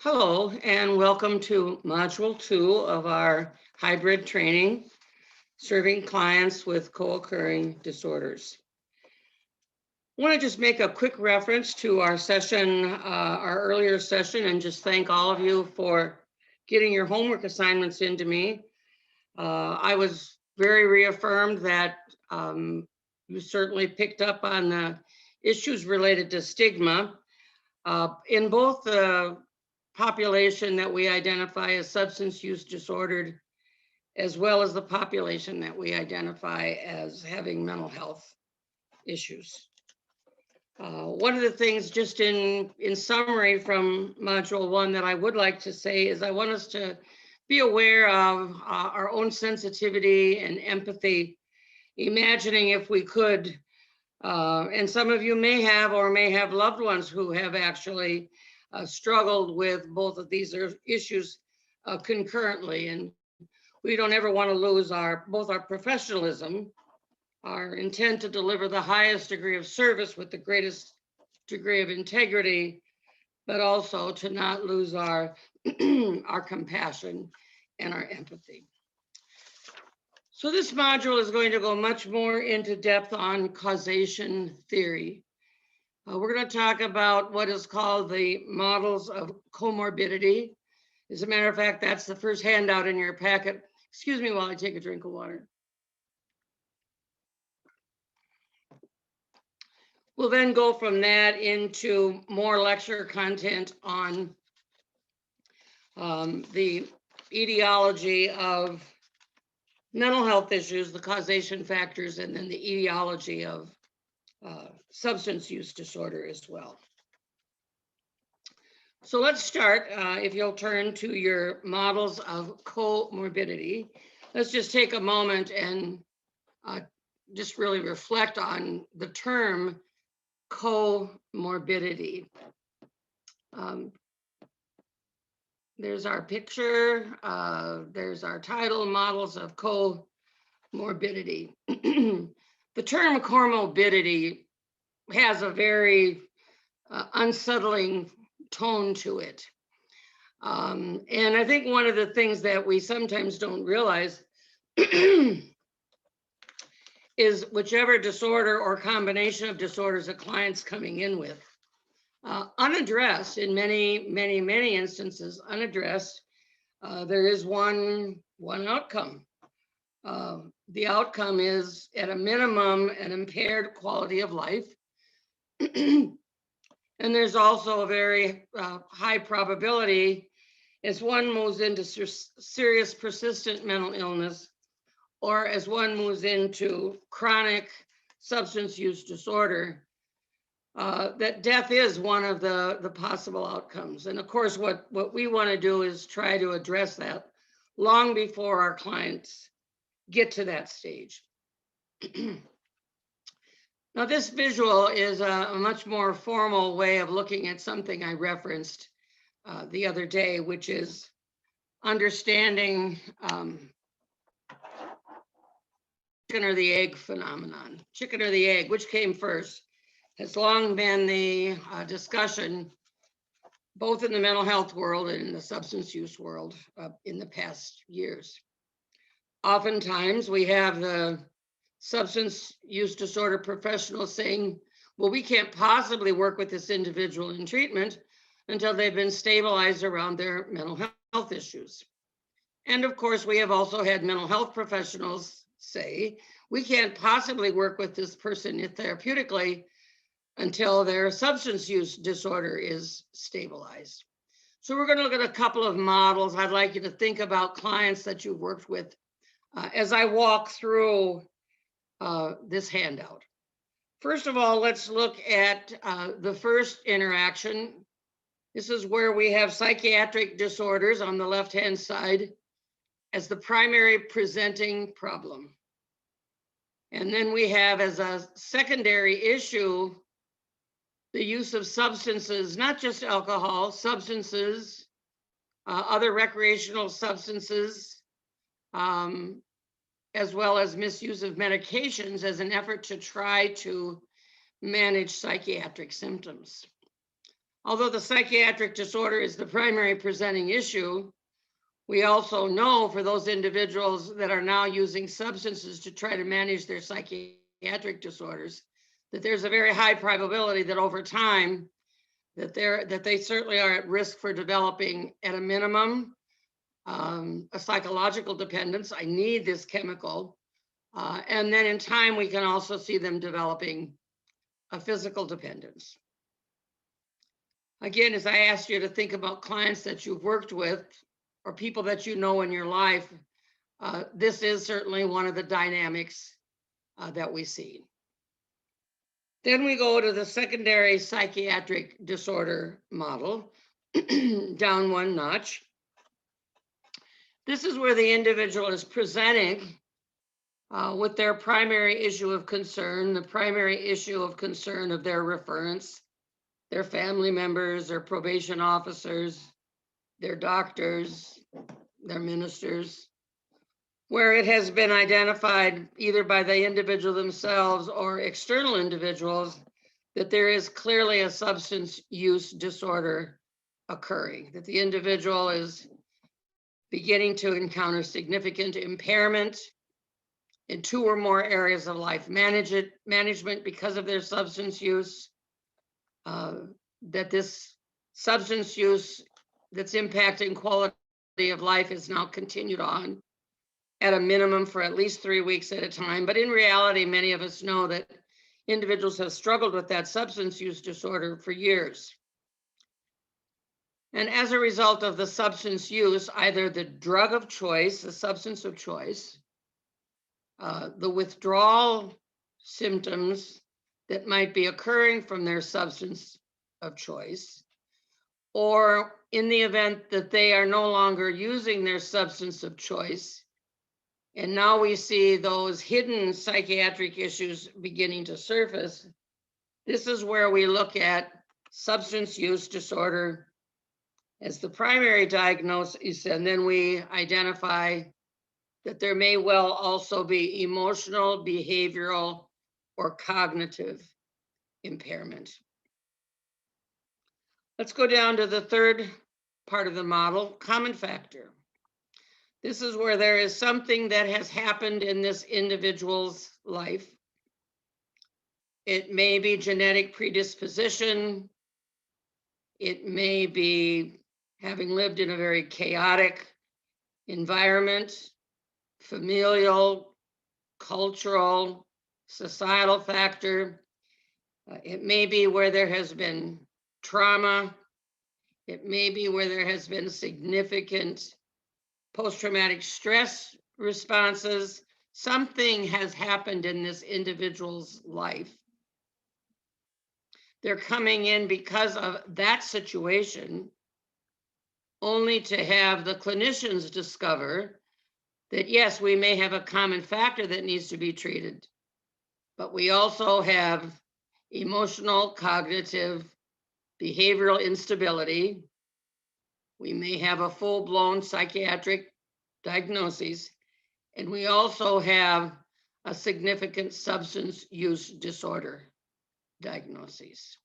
Hello, and welcome to Module 2 of our hybrid training, serving clients with co-occurring disorders. I want to just make a quick reference to our session, our earlier session, and just thank all of you for getting your homework assignments into me. I was very reaffirmed that you certainly picked up on the issues related to stigma in both the population that we identify as substance use disordered, as well as the population that we identify as having mental health issues. One of the things, just in summary from Module 1, that I would like to say is I want us to be aware of our own sensitivity and empathy, imagining if we could, and some of you may have or may have loved ones who have actually struggled with both of these issues concurrently, and we don't ever want to lose both our professionalism, our intent to deliver the highest degree of service with the greatest degree of integrity, but also to not lose our our compassion and our empathy. So this module is going to go much more into depth on causation theory. We're going to talk about what is called the models of comorbidity. As a matter of fact, that's the first handout in your packet. Excuse me while I take a drink of water. We'll then go from that into more lecture content on the etiology of mental health issues, the causation factors, and then the etiology of substance use disorder as well. So let's start, if you'll turn to your models of comorbidity. Let's just take a moment and just really reflect on the term comorbidity. There's our picture, there's our title, models of comorbidity. The term comorbidity has a very unsettling tone to it. And I think one of the things that we sometimes don't realize is whichever disorder or combination of disorders a client's coming in with, unaddressed in many instances, unaddressed, there is one outcome. The outcome is, at a minimum, an impaired quality of life. And there's also a very high probability, as one moves into serious persistent mental illness, or as one moves into chronic substance use disorder, that death is one of the possible outcomes. And of course, what we want to do is try to address that long before our clients get to that stage. Now, this visual is a much more formal way of looking at something I referenced the other day, which is understanding chicken or the egg phenomenon. Chicken or the egg, which came first, has long been the discussion, both in the mental health world and in the substance use world in the past years. Oftentimes, we have the substance use disorder professionals saying, well, we can't possibly work with this individual in treatment until they've been stabilized around their mental health issues. And of course, we have also had mental health professionals say, we can't possibly work with this person therapeutically until their substance use disorder is stabilized. So we're going to look at a couple of models. I'd like you to think about clients that you've worked with as I walk through this handout. First of all, let's look at the first interaction. This is where we have psychiatric disorders on the left-hand side as the primary presenting problem. And then we have as a secondary issue the use of substances, not just alcohol, substances, other recreational substances, as well as misuse of medications as an effort to try to manage psychiatric symptoms. Although the psychiatric disorder is the primary presenting issue, we also know for those individuals that are now using substances to try to manage their psychiatric disorders, that there's a very high probability that over time, that they certainly are at risk for developing, at a minimum, a psychological dependence. I need this chemical. And then in time, we can also see them developing a physical dependence. Again, as I asked you to think about clients that you've worked with or people that you know in your life, this is certainly one of the dynamics that we see. Then we go to the secondary psychiatric disorder model, down one notch. This is where the individual is presenting with their primary issue of concern, the primary issue of concern of their reference, their family members, their probation officers, their doctors, their ministers, where it has been identified either by the individual themselves or external individuals that there is clearly a substance use disorder occurring, that the individual is beginning to encounter significant impairment in 2 or more areas of life management because of their substance use, that this substance use that's impacting quality of life is now continued on at a minimum for at least 3 weeks at a time. But in reality, many of us know that individuals have struggled with that substance use disorder for years. And as a result of the substance use, either the drug of choice, the substance of choice, the withdrawal symptoms that might be occurring from their substance of choice, or in the event that they are no longer using their substance of choice, and now we see those hidden psychiatric issues beginning to surface, this is where we look at substance use disorder as the primary diagnosis, and then we identify that there may well also be emotional, behavioral, or cognitive impairment. Let's go down to the third part of the model, common factor. This is where there is something that has happened in this individual's life. It may be genetic predisposition. It may be having lived in a very chaotic environment, familial, cultural, societal factor. It may be where there has been trauma. It may be where there has been significant post-traumatic stress responses. Something has happened in this individual's life. They're coming in because of that situation, only to have the clinicians discover that, yes, we may have a common factor that needs to be treated, but we also have emotional, cognitive, behavioral instability. We may have a full-blown psychiatric diagnosis, and we also have a significant substance use disorder diagnosis.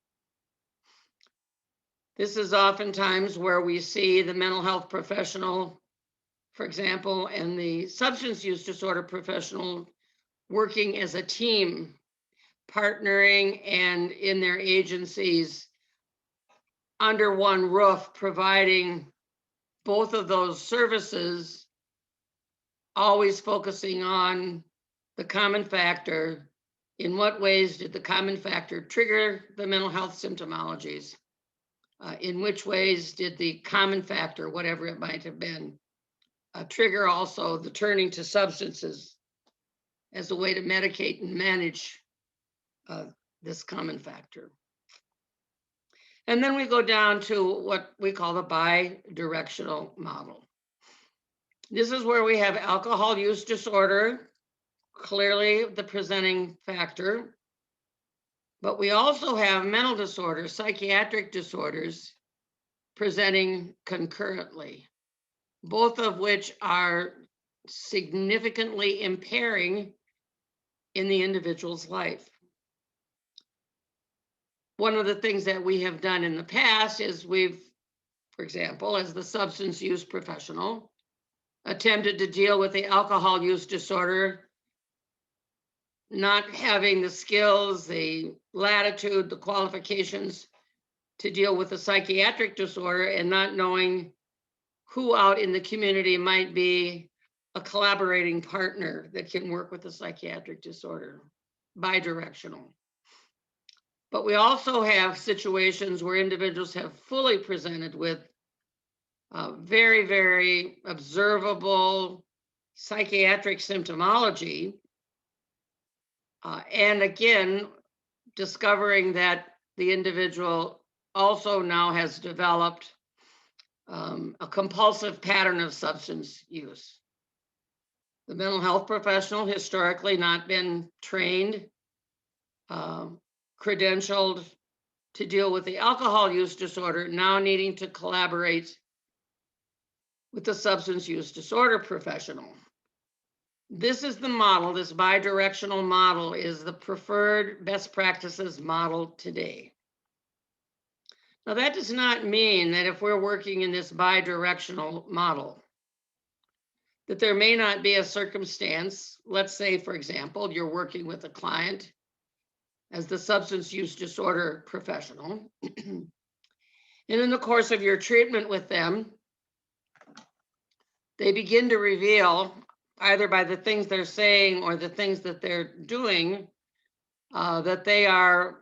This is oftentimes where we see the mental health professional, for example, and the substance use disorder professional working as a team, partnering, and in their agencies under one roof, providing both of those services, always focusing on the common factor. In what ways did the common factor trigger the mental health symptomologies? In which ways did the common factor, whatever it might have been, trigger also the turning to substances as a way to medicate and manage this common factor? And then we go down to what we call the bi-directional model. This is where we have alcohol use disorder, clearly the presenting factor, but we also have mental disorders, psychiatric disorders presenting concurrently, both of which are significantly impairing in the individual's life. one of the things that we have done in the past is we've, for example, as the substance use professional, attempted to deal with the alcohol use disorder, not having the skills, the latitude, the qualifications to deal with a psychiatric disorder, and not knowing who out in the community might be a collaborating partner that can work with a psychiatric disorder, bidirectional. But we also have situations where individuals have fully presented with very, very observable psychiatric symptomology. And again, discovering that the individual also now has developed a compulsive pattern of substance use. The mental health professional historically not been trained, credentialed to deal with the alcohol use disorder, now needing to collaborate with the substance use disorder professional. This is the model, this bidirectional model is the preferred best practices model today. Now, that does not mean that if we're working in this bidirectional model, that there may not be a circumstance, let's say, for example, you're working with a client as the substance use disorder professional, and in the course of your treatment with them, they begin to reveal, either by the things they're saying or the things that they're doing, that they are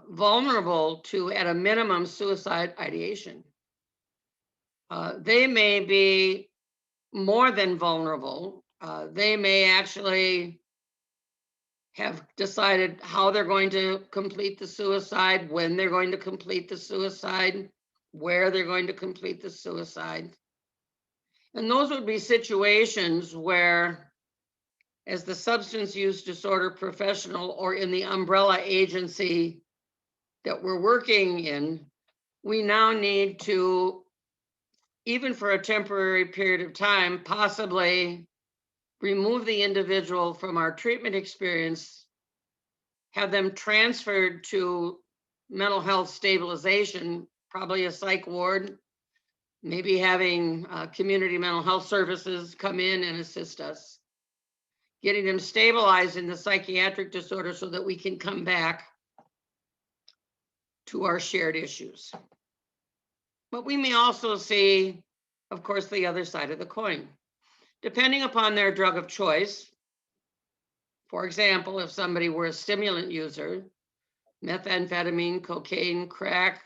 vulnerable to, at a minimum, suicide ideation. They may be more than vulnerable. They may actually have decided how they're going to complete the suicide, when they're going to complete the suicide, where they're going to complete the suicide. And those would be situations where, as the substance use disorder professional or in the umbrella agency that we're working in, we now need to, even for a temporary period of time, possibly remove the individual from our treatment experience, have them transferred to mental health stabilization, probably a psych ward, maybe having community mental health services come in and assist us, getting them stabilized in the psychiatric disorder so that we can come back to our shared issues. But we may also see, of course, the other side of the coin. Depending upon their drug of choice, for example, if somebody were a stimulant user, methamphetamine, cocaine, crack,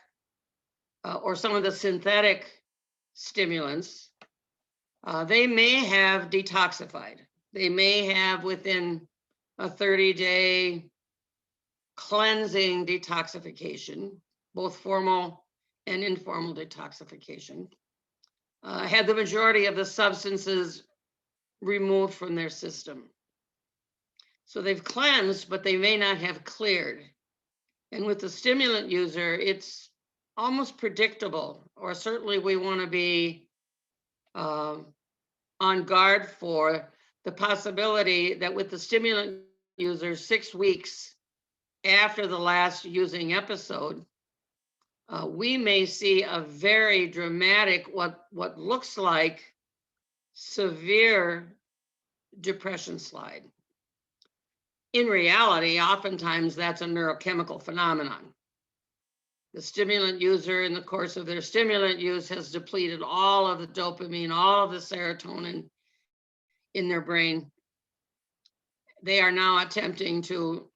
or some of the synthetic stimulants, they may have detoxified. They may have, within a 30-day cleansing detoxification, both formal and informal detoxification, had the majority of the substances removed from their system. So they've cleansed, but they may not have cleared. And with the stimulant user, it's almost predictable, or certainly we want to be on guard for the possibility that with the stimulant user, 6 weeks after the last using episode, we may see a very dramatic, what looks like severe depression slide. In reality, oftentimes that's a neurochemical phenomenon. The stimulant user, in the course of their stimulant use, has depleted all of the dopamine, all of the serotonin in their brain. They are now attempting to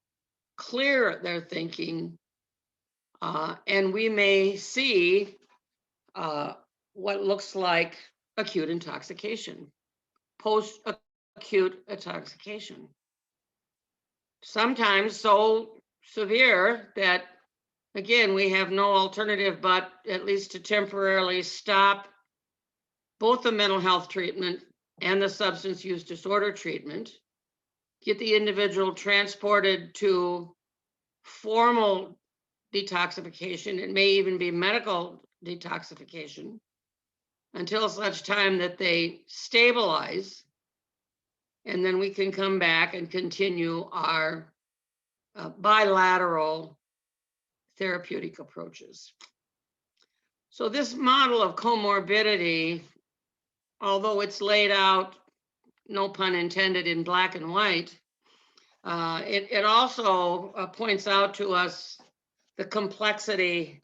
clear their thinking, and we may see what looks like acute intoxication, post-acute intoxication. Sometimes so severe that, again, we have no alternative but at least to temporarily stop both the mental health treatment and the substance use disorder treatment, get the individual transported to formal detoxification. It may even be medical detoxification, until such time that they stabilize, and then we can come back and continue our bilateral therapeutic approaches. So this model of comorbidity, although it's laid out, no pun intended, in black and white, it also points out to us the complexity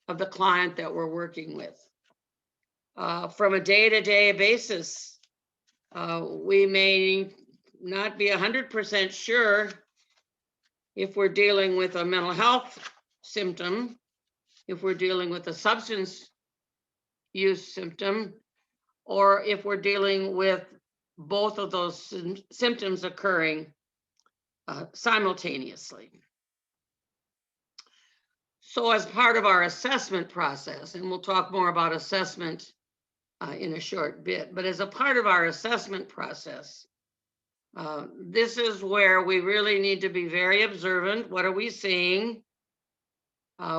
of the client that we're working with. From a day-to-day basis, we may not be 100% sure if we're dealing with a mental health symptom, if we're dealing with a substance use symptom, or if we're dealing with both of those symptoms occurring simultaneously. So as part of our assessment process, and we'll talk more about assessment in a short bit, but as a part of our assessment process, this is where we really need to be very observant. What are we seeing?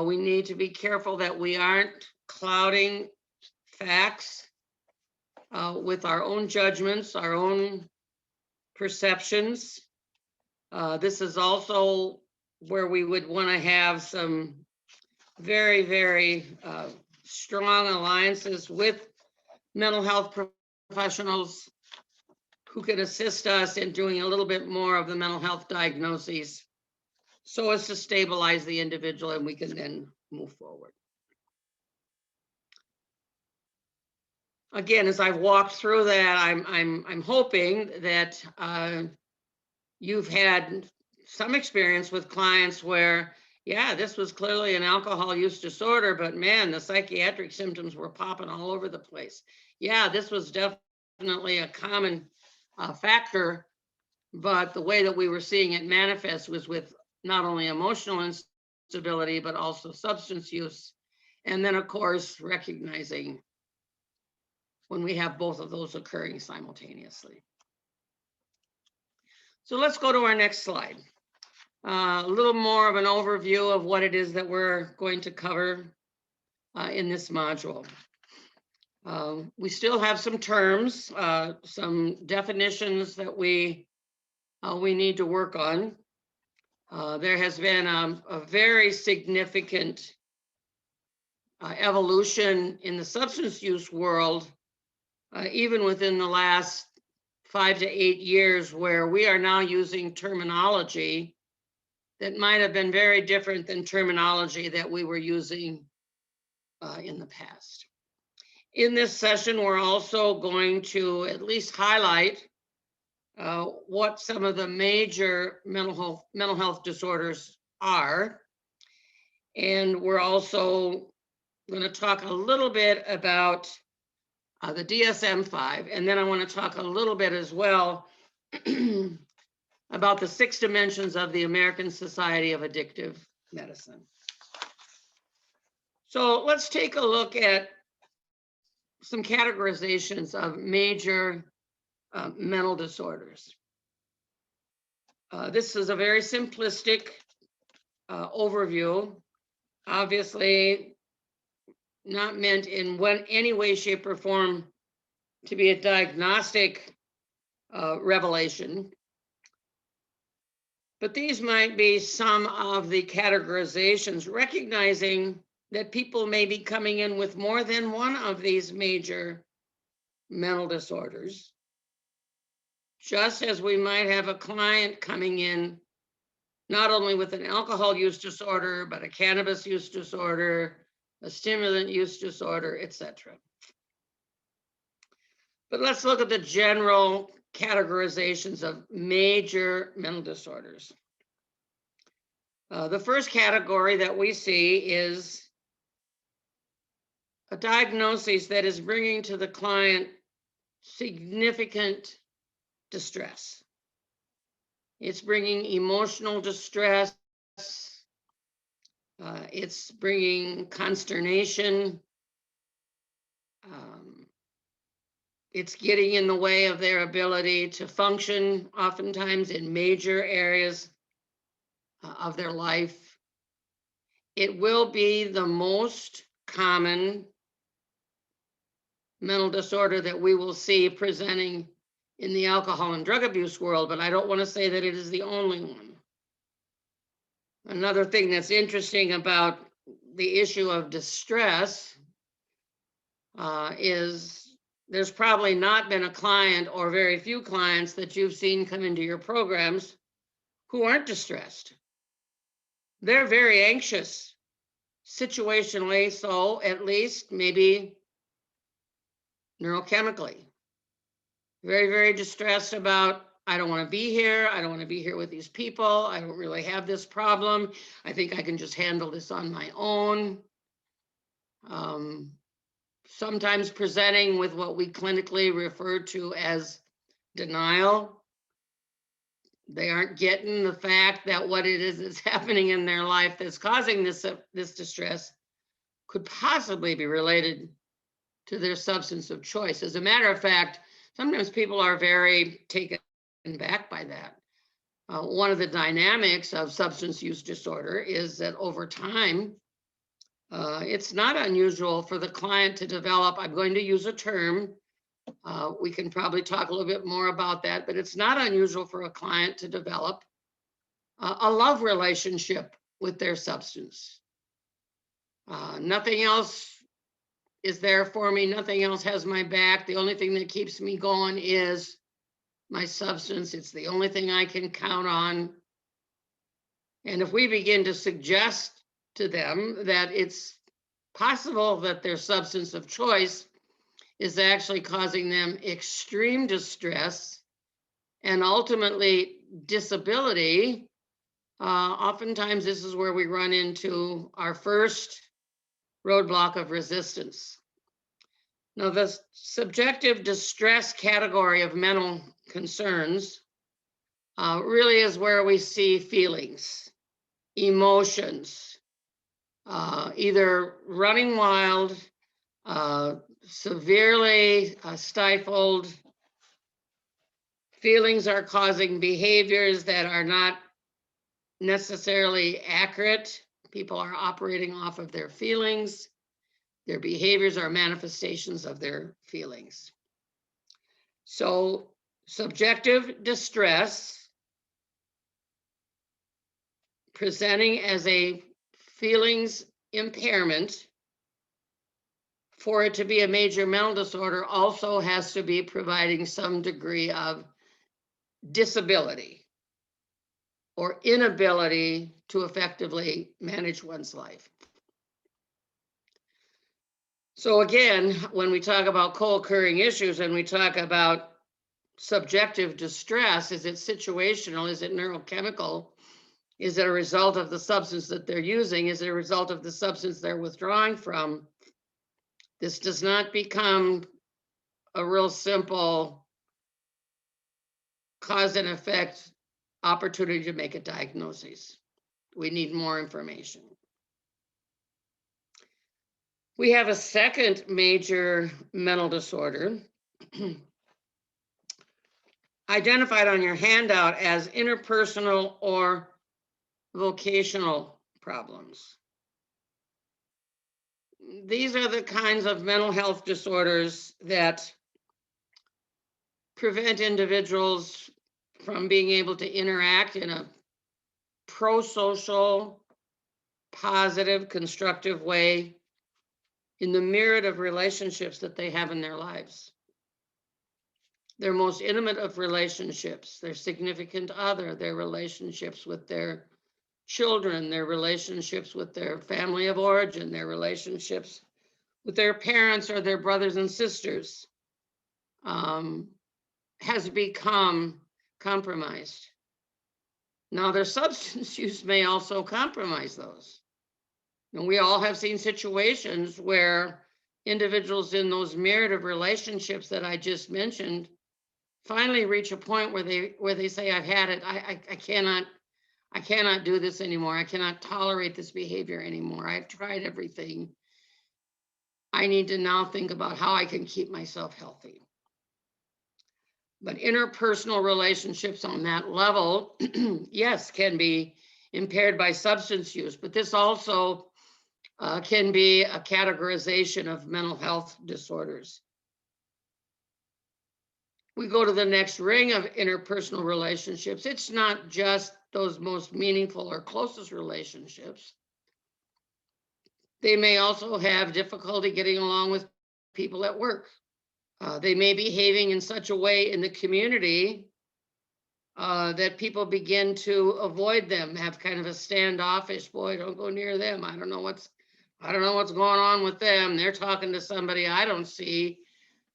We need to be careful that we aren't clouding facts with our own judgments, our own perceptions. This is also where we would want to have some very, very strong alliances with mental health professionals who can assist us in doing a little bit more of the mental health diagnoses so as to stabilize the individual, and we can then move forward. Again, as I've walked through that, I'm hoping that you've had some experience with clients where, yeah, this was clearly an alcohol use disorder, but man, the psychiatric symptoms were popping all over the place. Yeah, this was definitely a common factor, but the way that we were seeing it manifest was with not only emotional instability, but also substance use. And then, of course, recognizing when we have both of those occurring simultaneously. So let's go to our next slide. A little more of an overview of what it is that we're going to cover in this module. We still have some terms, some definitions that we need to work on. There has been a very significant evolution in the substance use world, even within the last 5 to 8 years, where we are now using terminology that might have been very different than terminology that we were using in the past. In this session, we're also going to at least highlight what some of the major mental health disorders are. And we're also going to talk a little bit about the DSM-5, and then I want to talk a little bit as well about the 6 dimensions of the American Society of Addictive Medicine. So let's take a look at some categorizations of major mental disorders. This is a very simplistic overview, obviously not meant in any way, shape, or form to be a diagnostic revelation. But these might be some of the categorizations, recognizing that people may be coming in with more than one of these major mental disorders. Just as we might have a client coming in not only with an alcohol use disorder, but a cannabis use disorder, a stimulant use disorder, etc. But let's look at the general categorizations of major mental disorders. The first category that we see is a diagnosis that is bringing to the client significant distress. It's bringing emotional distress. It's bringing consternation. It's getting in the way of their ability to function, oftentimes in major areas of their life. It will be the most common mental disorder that we will see presenting in the alcohol and drug abuse world, but I don't want to say that it is the only one. Another thing that's interesting about the issue of distress is there's probably not been a client or very few clients that you've seen come into your programs who aren't distressed. They're very anxious, situationally, so at least maybe neurochemically. Very, very distressed about, I don't want to be here. I don't want to be here with these people. I don't really have this problem. I think I can just handle this on my own. Sometimes presenting with what we clinically refer to as denial. They aren't getting the fact that what it is that's happening in their life that's causing this distress could possibly be related to their substance of choice. As a matter of fact, sometimes people are very taken back by that. One of the dynamics of substance use disorder is that over time, it's not unusual for the client to develop, I'm going to use a term, we can probably talk a little bit more about that, but it's not unusual for a client to develop a love relationship with their substance. Nothing else is there for me. Nothing else has my back. The only thing that keeps me going is my substance. It's the only thing I can count on. And if we begin to suggest to them that it's possible that their substance of choice is actually causing them extreme distress and ultimately disability, oftentimes this is where we run into our first roadblock of resistance. Now, the subjective distress category of mental concerns really is where we see feelings, emotions, either running wild, severely stifled. Feelings are causing behaviors that are not necessarily accurate. People are operating off of their feelings. Their behaviors are manifestations of their feelings. So subjective distress presenting as a feelings impairment, for it to be a major mental disorder, also has to be providing some degree of disability or inability to effectively manage one's life. So again, when we talk about co-occurring issues and we talk about subjective distress, is it situational? Is it neurochemical? Is it a result of the substance that they're using? Is it a result of the substance they're withdrawing from? This does not become a real simple cause and effect opportunity to make a diagnosis. We need more information. We have a second major mental disorder identified on your handout as interpersonal or vocational problems. These are the kinds of mental health disorders that prevent individuals from being able to interact in a pro-social, positive, constructive way in the myriad of relationships that they have in their lives. Their most intimate of relationships, their significant other, their relationships with their children, their relationships with their family of origin, their relationships with their parents or their brothers and sisters, has become compromised. Now, their substance use may also compromise those. And we all have seen situations where individuals in those myriad of relationships that I just mentioned finally reach a point where they say, I've had it. I cannot do this anymore. I cannot tolerate this behavior anymore. I've tried everything. I need to now think about how I can keep myself healthy. But interpersonal relationships on that level, yes, can be impaired by substance use, but this also can be a categorization of mental health disorders. we go to the next ring of interpersonal relationships. It's not just those most meaningful or closest relationships. They may also have difficulty getting along with people at work. They may be behaving in such a way in the community that people begin to avoid them, have kind of a standoffish, boy, don't go near them. I don't know what's going on with them. They're talking to somebody I don't see.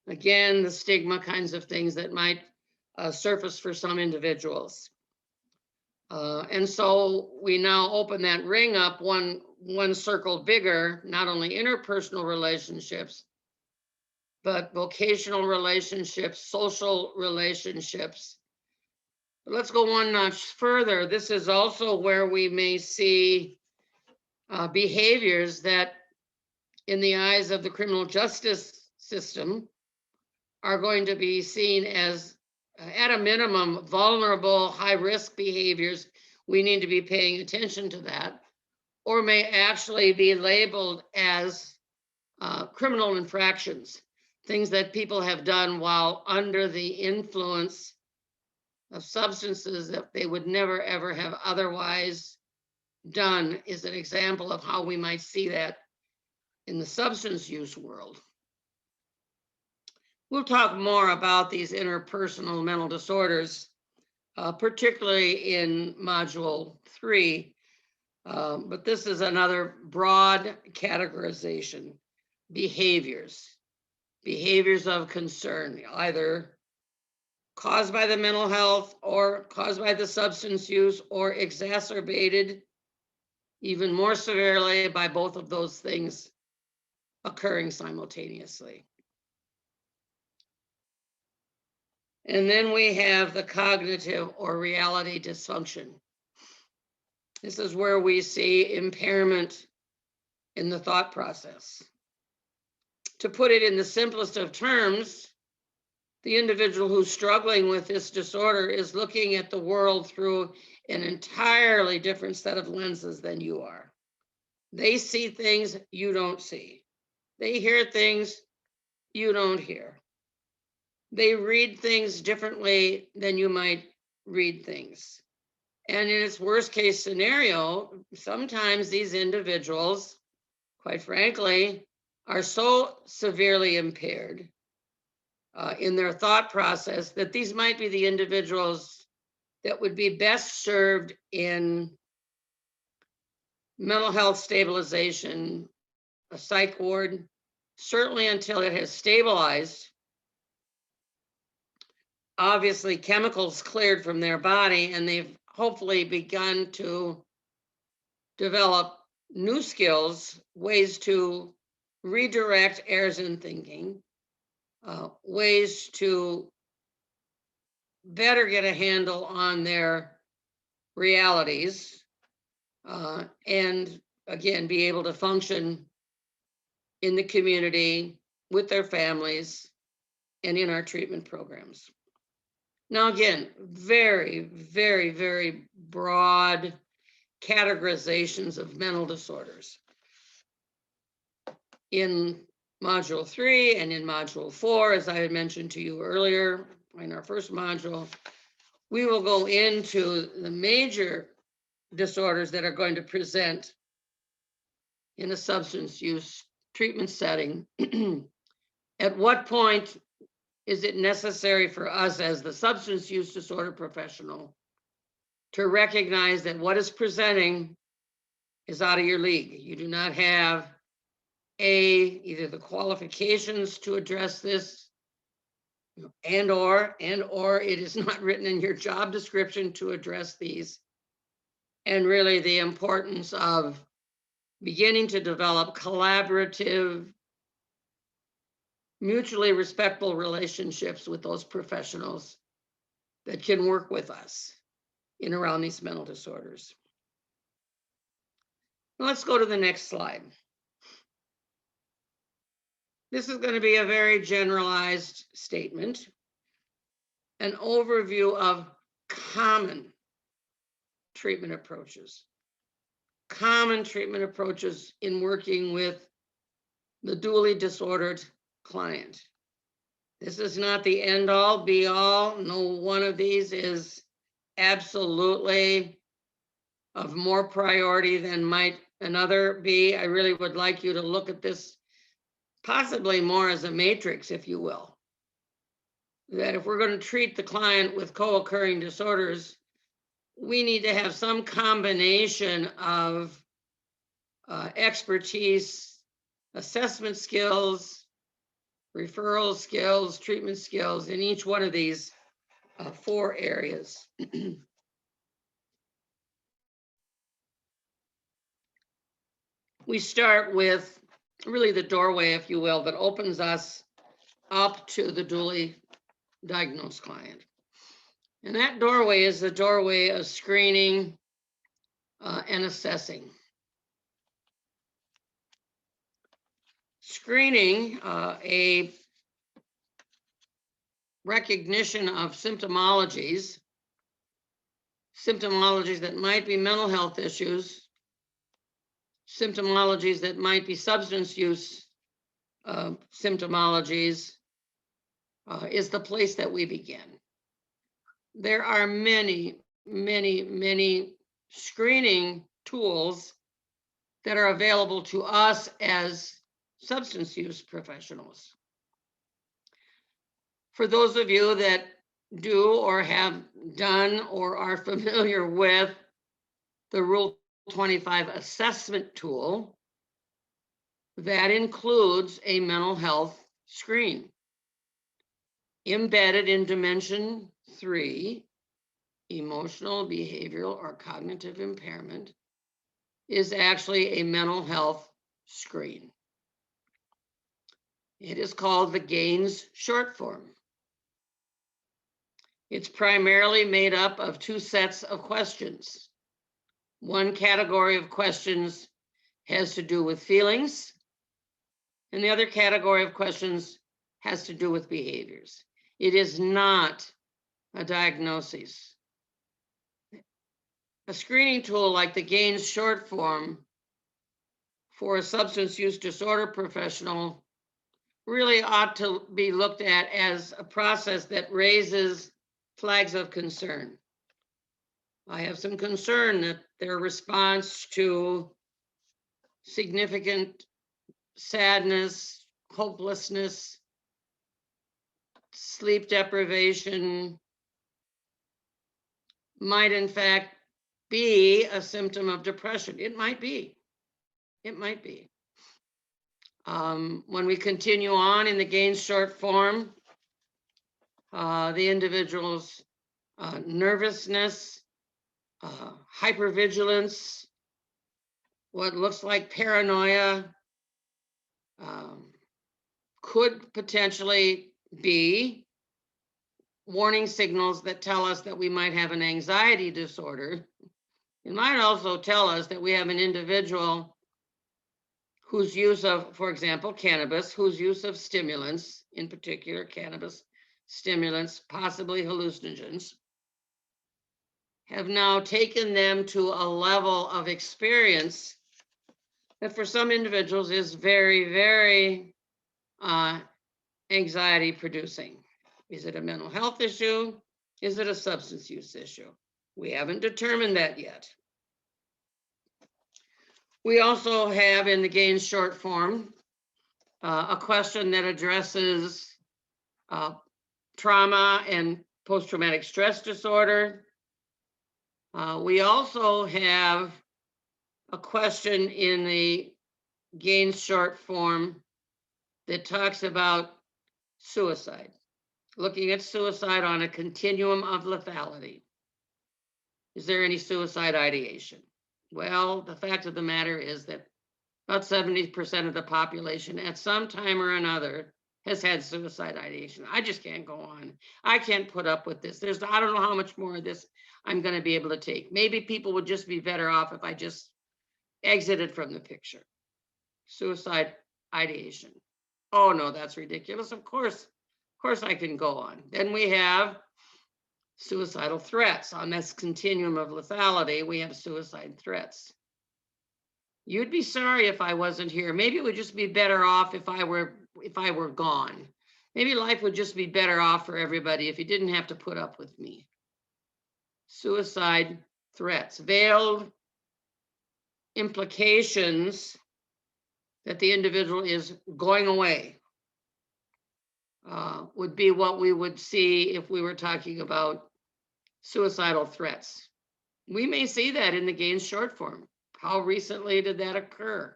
Again, the stigma kinds of things that might surface for some individuals. And so we now open that ring up one circle bigger, not only interpersonal relationships, but vocational relationships, social relationships. But let's go one notch further. This is also where we may see behaviors that, in the eyes of the criminal justice system, are going to be seen as, at a minimum, vulnerable, high-risk behaviors. We need to be paying attention to that, or may actually be labeled as criminal infractions, things that people have done while under the influence of substances that they would never, ever have otherwise done, is an example of how we might see that in the substance use world. We'll talk more about these interpersonal mental disorders, particularly in Module 3, but this is another broad categorization. Behaviors of concern, either caused by the mental health or caused by the substance use, or exacerbated even more severely by both of those things occurring simultaneously. And then we have the cognitive or reality dysfunction. This is where we see impairment in the thought process. To put it in the simplest of terms, the individual who's struggling with this disorder is looking at the world through an entirely different set of lenses than you are. They see things you don't see. They hear things you don't hear. They read things differently than you might read things. And in its worst case scenario, sometimes these individuals, quite frankly, are so severely impaired in their thought process that these might be the individuals that would be best served in mental health stabilization, a psych ward, certainly until it has stabilized. Obviously, chemicals cleared from their body, and they've hopefully begun to develop new skills, ways to redirect errors in thinking, ways to better get a handle on their realities, and again, be able to function in the community with their families and in our treatment programs. Now, again, very, very, very broad categorizations of mental disorders. In Module 3 and in Module 4, as I had mentioned to you earlier in our first module, we will go into the major disorders that are going to present in a substance use treatment setting. At what point is it necessary for us as the substance use disorder professional to recognize that what is presenting is out of your league? You do not have either the qualifications to address this, and or it is not written in your job description to address these. And really the importance of beginning to develop collaborative, mutually respectful relationships with those professionals that can work with us in around these mental disorders. Now let's go to the next slide. This is going to be a very generalized statement, an overview of common treatment approaches. Common treatment approaches in working with the dually disordered client. This is not the end all be all. No one of these is absolutely of more priority than might another be. I really would like you to look at this possibly more as a matrix, if you will. That if we're going to treat the client with co-occurring disorders, we need to have some combination of expertise, assessment skills, referral skills, treatment skills in each one of these 4 areas. We start with really the doorway, if you will, that opens us up to the duly diagnosed client. And that doorway is the doorway of screening and assessing. Screening, a recognition of symptomologies that might be mental health issues, symptomologies that might be substance use symptomologies, is the place that we begin. There are many, many, many screening tools that are available to us as substance use professionals. For those of you that do or have done or are familiar with the Rule 25 assessment tool, that includes a mental health screen. Embedded in dimension 3, emotional, behavioral, or cognitive impairment, is actually a mental health screen. It is called the GAINS short form. It's primarily made up of 2 sets of questions. One category of questions has to do with feelings, and the other category of questions has to do with behaviors. It is not a diagnosis. A screening tool like the GAINS short form for a substance use disorder professional really ought to be looked at as a process that raises flags of concern. I have some concern that their response to significant sadness, hopelessness, sleep deprivation might in fact be a symptom of depression. It might be. It might be. When we continue on in the GAINS short form, the individual's nervousness, hypervigilance, what looks like paranoia, could potentially be warning signals that tell us that we might have an anxiety disorder. It might also tell us that we have an individual whose use of, for example, cannabis, whose use of stimulants, in particular cannabis stimulants, possibly hallucinogens, have now taken them to a level of experience that for some individuals is very, very anxiety producing. Is it a mental health issue? Is it a substance use issue? We haven't determined that yet. We also have in the GAINS short form a question that addresses trauma and post-traumatic stress disorder. We also have a question in the GAINS short form that talks about suicide, looking at suicide on a continuum of lethality. Is there any suicide ideation? Well, the fact of the matter is that about 70% of the population at some time or another has had suicide ideation. I just can't go on. I can't put up with this. I don't know how much more of this I'm going to be able to take. Maybe people would just be better off if I just exited from the picture. Suicide ideation. Oh no, that's ridiculous. Of course I can go on. Then we have suicidal threats. On this continuum of lethality, we have suicide threats. You'd be sorry if I wasn't here. Maybe it would just be better off if I were gone. Maybe life would just be better off for everybody if you didn't have to put up with me. Suicide threats, veiled implications that the individual is going away, would be what we would see if we were talking about suicidal threats. We may see that in the Gaines short form. How recently did that occur?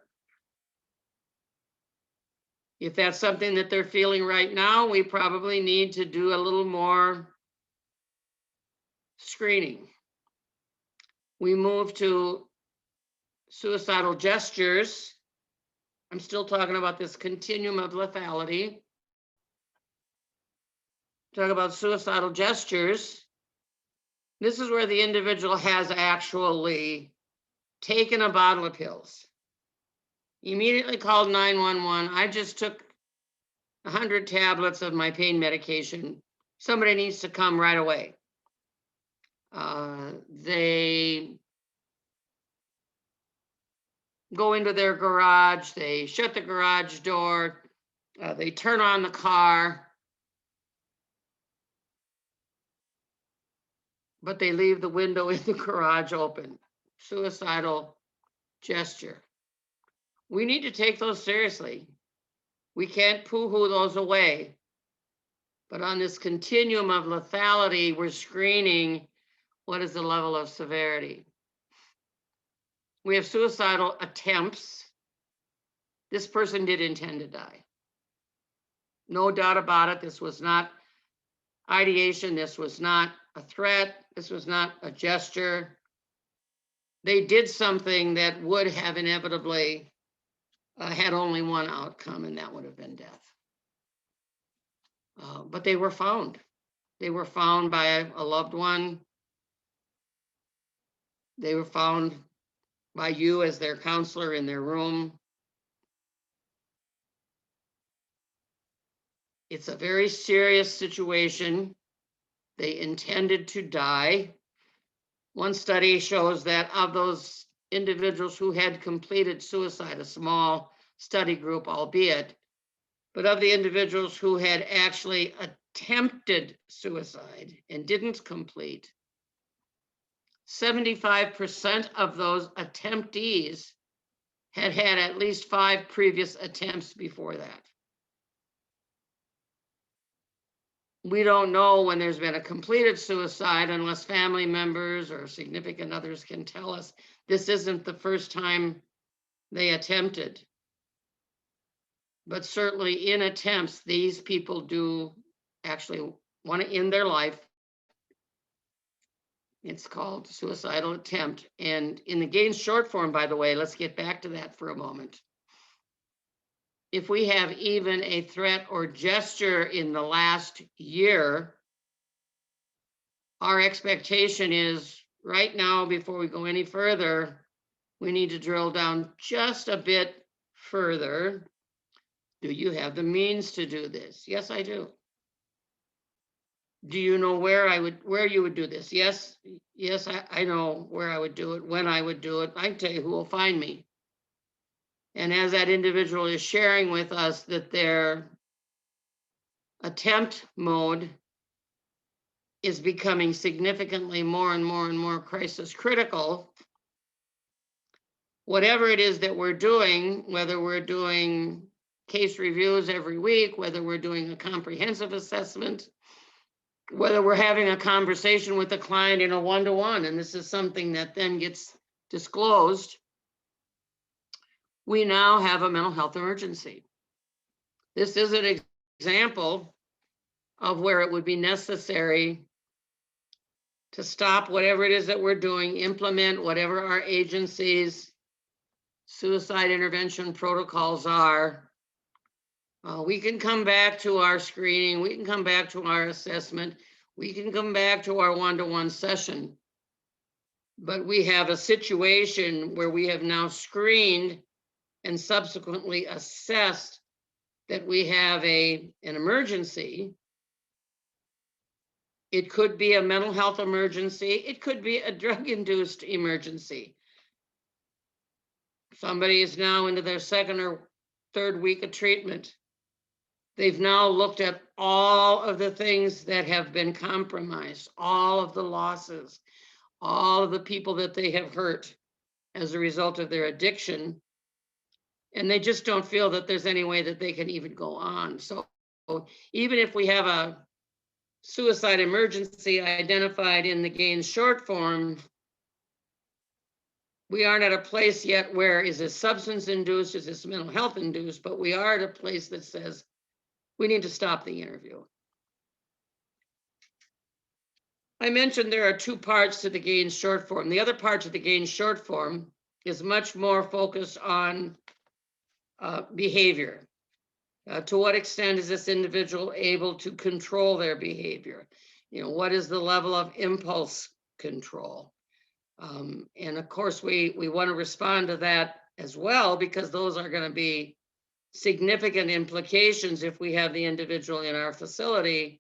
If that's something that they're feeling right now, we probably need to do a little more screening. We move to suicidal gestures. I'm still talking about this continuum of lethality. Talk about suicidal gestures. This is where the individual has actually taken a bottle of pills, immediately called 911. I just took 100 tablets of my pain medication. Somebody needs to come right away. They go into their garage, they shut the garage door, they turn on the car, but they leave the window in the garage open. Suicidal gesture. We need to take those seriously. We can't poo-hoo those away. But on this continuum of lethality, we're screening what is the level of severity. We have suicidal attempts. This person did intend to die. No doubt about it. This was not ideation. This was not a threat. This was not a gesture. They did something that would have inevitably had only one outcome, and that would have been death. But they were found. They were found by a loved one. They were found by you as their counselor in their room. It's a very serious situation. They intended to die. One study shows that of those individuals who had completed suicide, a small study group, albeit, but of the individuals who had actually attempted suicide and didn't complete, 75% of those attemptees had had at least 5 previous attempts before that. We don't know when there's been a completed suicide unless family members or significant others can tell us this isn't the first time they attempted. But certainly in attempts, these people do actually want to end their life. It's called suicidal attempt. And in the Gaines short form, by the way, let's get back to that for a moment. If we have even a threat or gesture in the last year, our expectation is right now, before we go any further, we need to drill down just a bit further. Do you have the means to do this? Yes, I do. Do you know where you would do this? Yes, I know where I would do it, when I would do it. I can tell you who will find me. And as that individual is sharing with us that their attempt mode is becoming significantly more and more crisis critical, whatever it is that we're doing, whether we're doing case reviews every week, whether we're doing a comprehensive assessment, whether we're having a conversation with the client in a one-to-one, and this is something that then gets disclosed, we now have a mental health emergency. This is an example of where it would be necessary to stop whatever it is that we're doing, implement whatever our agency's suicide intervention protocols are. We can come back to our screening, we can come back to our assessment, we can come back to our one-to-one session. But we have a situation where we have now screened and subsequently assessed that we have an emergency. It could be a mental health emergency. It could be a drug-induced emergency. Somebody is now into their 2nd or 3rd week of treatment. They've now looked at all of the things that have been compromised, all of the losses, all of the people that they have hurt as a result of their addiction. And they just don't feel that there's any way that they can even go on. So even if we have a suicide emergency identified in the Gaines short form, we aren't at a place yet where is this substance induced, is this mental health induced, but we are at a place that says we need to stop the interview. I mentioned there are two parts to the Gaines short form. The other part to the Gaines short form is much more focused on behavior. To what extent is this individual able to control their behavior? You know, what is the level of impulse control? And of course, we want to respond to that as well, because those are going to be significant implications if we have the individual in our facility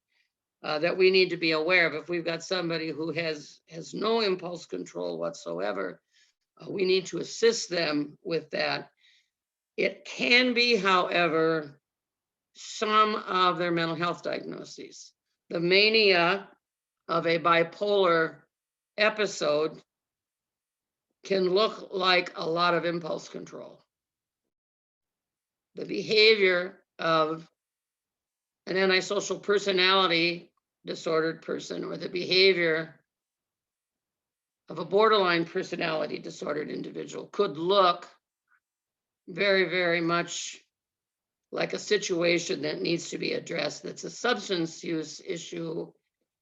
that we need to be aware of. If we've got somebody who has no impulse control whatsoever, we need to assist them with that. It can be, however, some of their mental health diagnoses. The mania of a bipolar episode can look like a lot of impulse control. The behavior of an antisocial personality disordered person, or the behavior of a borderline personality disordered individual, could look very, very much like a situation that needs to be addressed. That's a substance use issue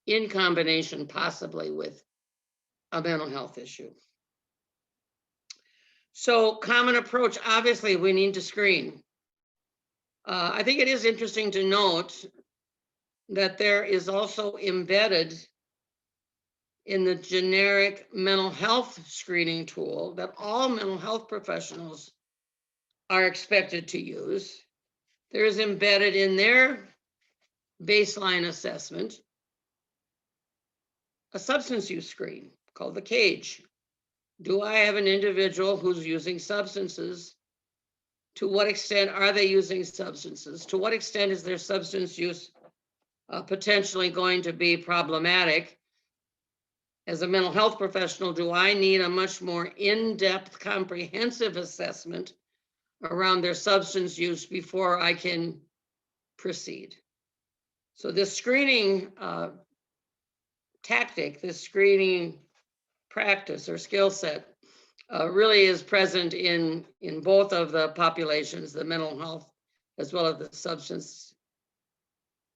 in combination possibly with a mental health issue. So common approach, obviously we need to screen. I think it is interesting to note that there is also embedded in the generic mental health screening tool that all mental health professionals are expected to use. There is embedded in their baseline assessment a substance use screen called the CAGE. Do I have an individual who's using substances? To what extent are they using substances? To what extent is their substance use potentially going to be problematic? As a mental health professional, do I need a much more in-depth, comprehensive assessment around their substance use before I can proceed? So this screening tactic, this screening practice or skill set really is present in both of the populations, the mental health as well as the substance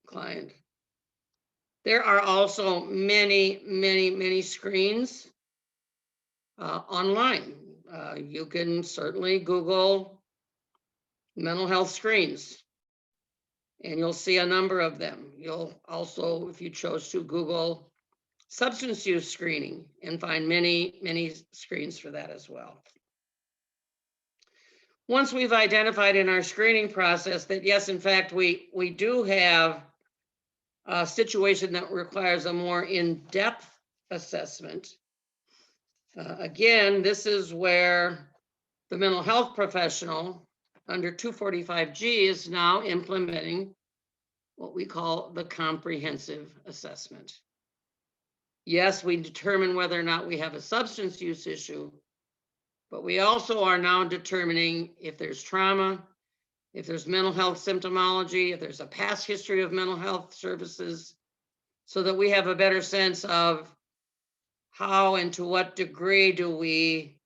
client. There are also many screens online. You can certainly Google mental health screens and you'll see a number of them. You'll also, if you chose to, Google substance use screening and find many screens for that as well. Once we've identified in our screening process that yes, in fact, we do have a situation that requires a more in-depth assessment. Again, this is where the mental health professional under 245G is now implementing what we call the comprehensive assessment. Yes, we determine whether or not we have a substance use issue, but we also are now determining if there's trauma, if there's mental health symptomology, if there's a past history of mental health services, so that we have a better sense of how and to what degree do we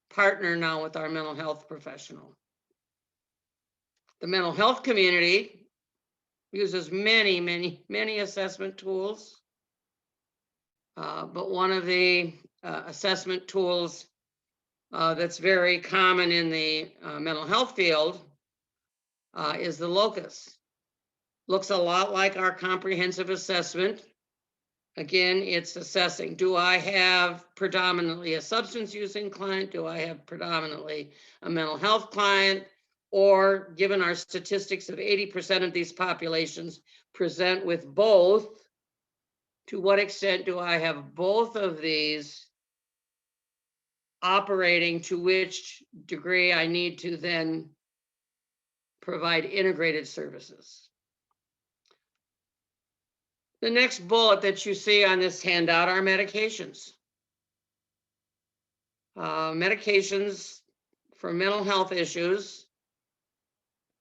partner now with our mental health professional. The mental health community uses many assessment tools. But one of the assessment tools that's very common in the mental health field is the locus. Looks a lot like our comprehensive assessment. Again, it's assessing, do I have predominantly a substance using client? Do I have predominantly a mental health client? Or given our statistics of 80% of these populations present with both, to what extent do I have both of these operating, to which degree I need to then provide integrated services? The next bullet that you see on this handout are medications. Medications for mental health issues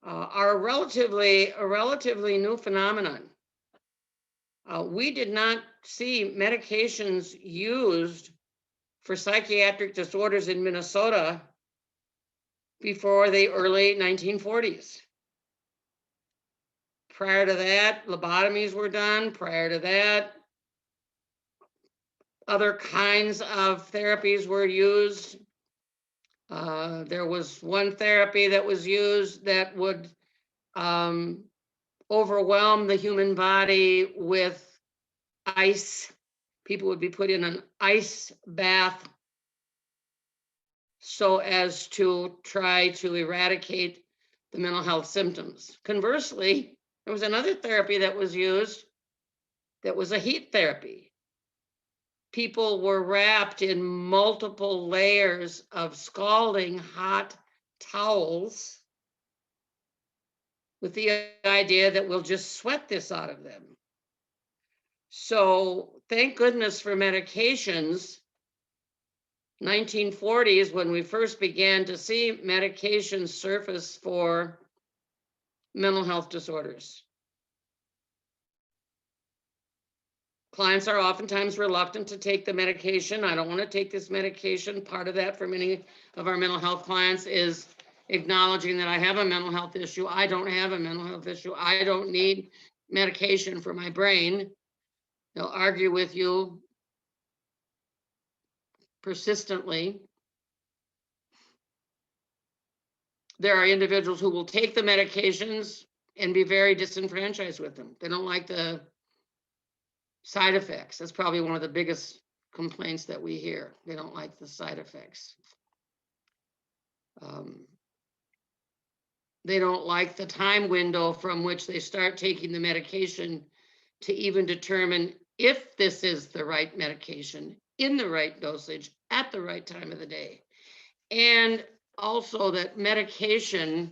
are a relatively new phenomenon. We did not see medications used for psychiatric disorders in Minnesota before the early 1940s. Prior to that, lobotomies were done. Prior to that, other kinds of therapies were used. There was one therapy that was used that would overwhelm the human body with ice. People would be put in an ice bath so as to try to eradicate the mental health symptoms. Conversely, there was another therapy that was used that was a heat therapy. People were wrapped in multiple layers of scalding hot towels with the idea that we'll just sweat this out of them. So thank goodness for medications. 1940s when we first began to see medications surface for mental health disorders. Clients are oftentimes reluctant to take the medication. I don't want to take this medication. Part of that for many of our mental health clients is acknowledging that I have a mental health issue. I don't have a mental health issue. I don't need medication for my brain. They'll argue with you persistently. There are individuals who will take the medications and be very disenfranchised with them. They don't like the side effects. That's probably one of the biggest complaints that we hear. They don't like the side effects. They don't like the time window from which they start taking the medication to even determine if this is the right medication in the right dosage at the right time of the day. And also that medication,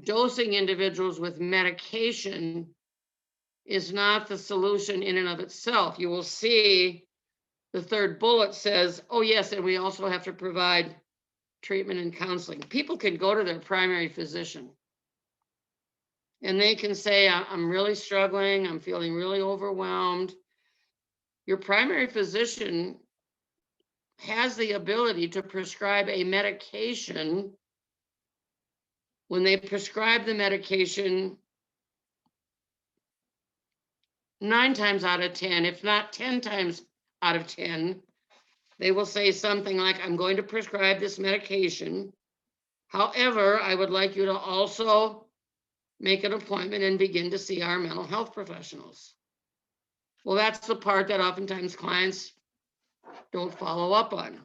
dosing individuals with medication is not the solution in and of itself. You will see the third bullet says, oh yes, and we also have to provide treatment and counseling. People can go to their primary physician and they can say, I'm really struggling, I'm feeling really overwhelmed. Your primary physician has the ability to prescribe a medication. When they prescribe the medication, 9 times out of 10, if not 10 times out of 10, they will say something like, I'm going to prescribe this medication. However, I would like you to also make an appointment and begin to see our mental health professionals. Well, that's the part that oftentimes clients don't follow up on.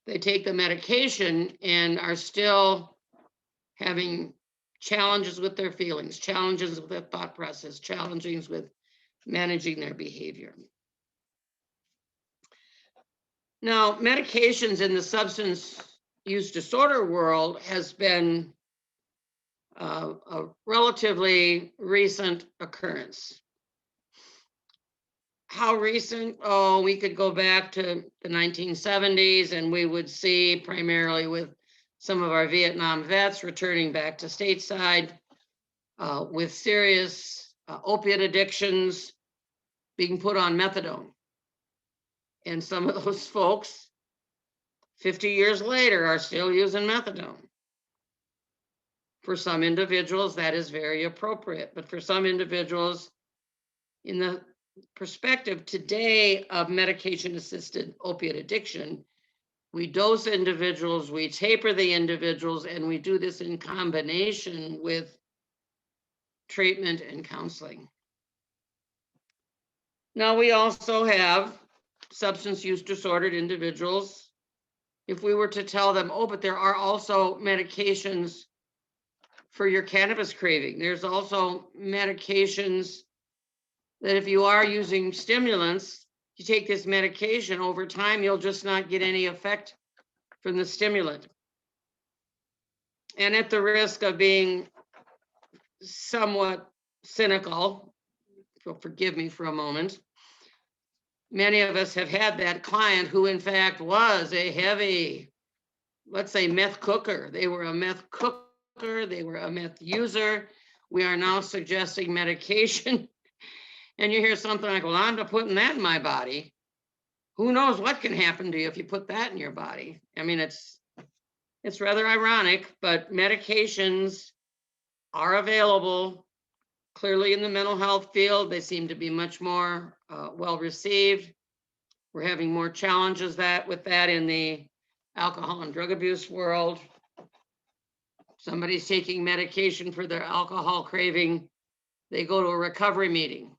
They take the medication and are still having challenges with their feelings, challenges with their thought process, challenges with managing their behavior. Now, medications in the substance use disorder world has been a relatively recent occurrence. How recent? Oh, we could go back to the 1970s and we would see primarily with some of our Vietnam vets returning back to stateside with serious opiate addictions being put on methadone. And some of those folks, 50 years later, are still using methadone. For some individuals, that is very appropriate. But for some individuals, in the perspective today of medication-assisted opiate addiction, we dose individuals, we taper the individuals, and we do this in combination with treatment and counseling. Now, we also have substance use disordered individuals. If we were to tell them, oh, but there are also medications for your cannabis craving. There's also medications that if you are using stimulants, you take this medication, over time, you'll just not get any effect from the stimulant. And at the risk of being somewhat cynical, you'll forgive me for a moment. Many of us have had that client who in fact was a heavy, let's say, meth cooker. They were a meth cooker, they were a meth user. We are now suggesting medication. And you hear something like, well, I'm not putting that in my body. Who knows what can happen to you if you put that in your body? I mean, it's rather ironic, but medications are available. Clearly in the mental health field, they seem to be much more well received. We're having more challenges with that in the alcohol and drug abuse world. Somebody's taking medication for their alcohol craving, they go to a recovery meeting.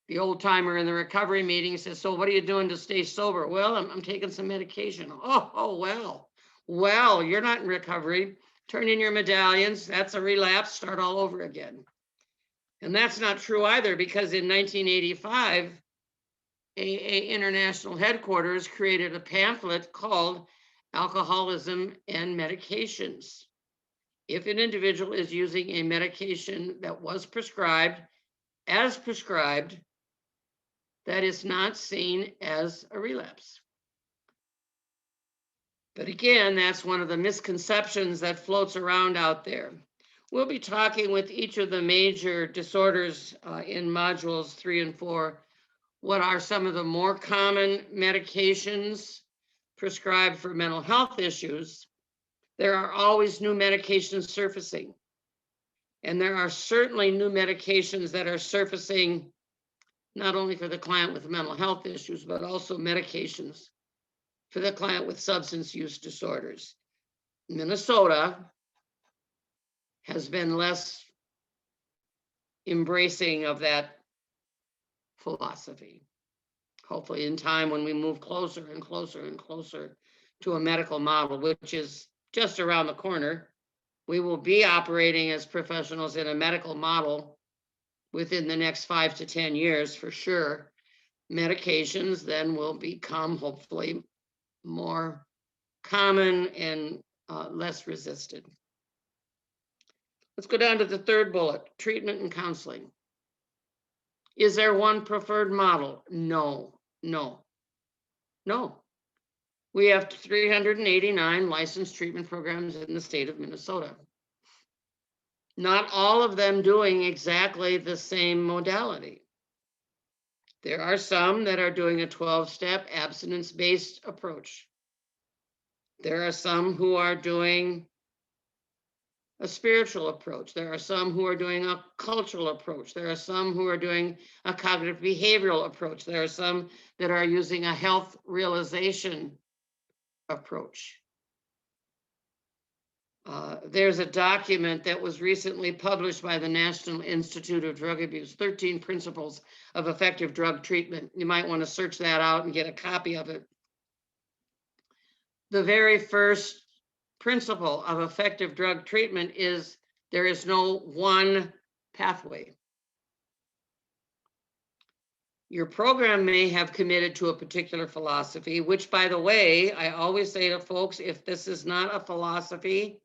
The old timer in the recovery meeting says, so what are you doing to stay sober? Well, I'm taking some medication. Well, you're not in recovery. Turn in your medallions. That's a relapse. Start all over again. And that's not true either, because in 1985, AA International Headquarters created a pamphlet called Alcoholism and Medications. If an individual is using a medication that was prescribed, as prescribed, that is not seen as a relapse. But again, that's one of the misconceptions that floats around out there. We'll be talking with each of the major disorders in modules 3 and 4. What are some of the more common medications prescribed for mental health issues? There are always new medications surfacing. And there are certainly new medications that are surfacing not only for the client with mental health issues, but also medications for the client with substance use disorders. Minnesota has been less embracing of that philosophy. Hopefully in time, when we move closer and closer and closer to a medical model, which is just around the corner, we will be operating as professionals in a medical model within the next 5 to 10 years for sure. Medications then will become hopefully more common and less resisted. Let's go down to the third bullet, treatment and counseling. Is there one preferred model? No. We have 389 licensed treatment programs in the state of Minnesota. Not all of them doing exactly the same modality. There are some that are doing a 12-step abstinence-based approach. There are some who are doing a spiritual approach. There are some who are doing a cultural approach. There are some who are doing a cognitive behavioral approach. There are some that are using a health realization approach. There's a document that was recently published by the National Institute of Drug Abuse, 13 Principles of Effective Drug Treatment. You might want to search that out and get a copy of it. The very first principle of effective drug treatment is there is no one pathway. Your program may have committed to a particular philosophy, which, by the way, I always say to folks, if this is not a philosophy,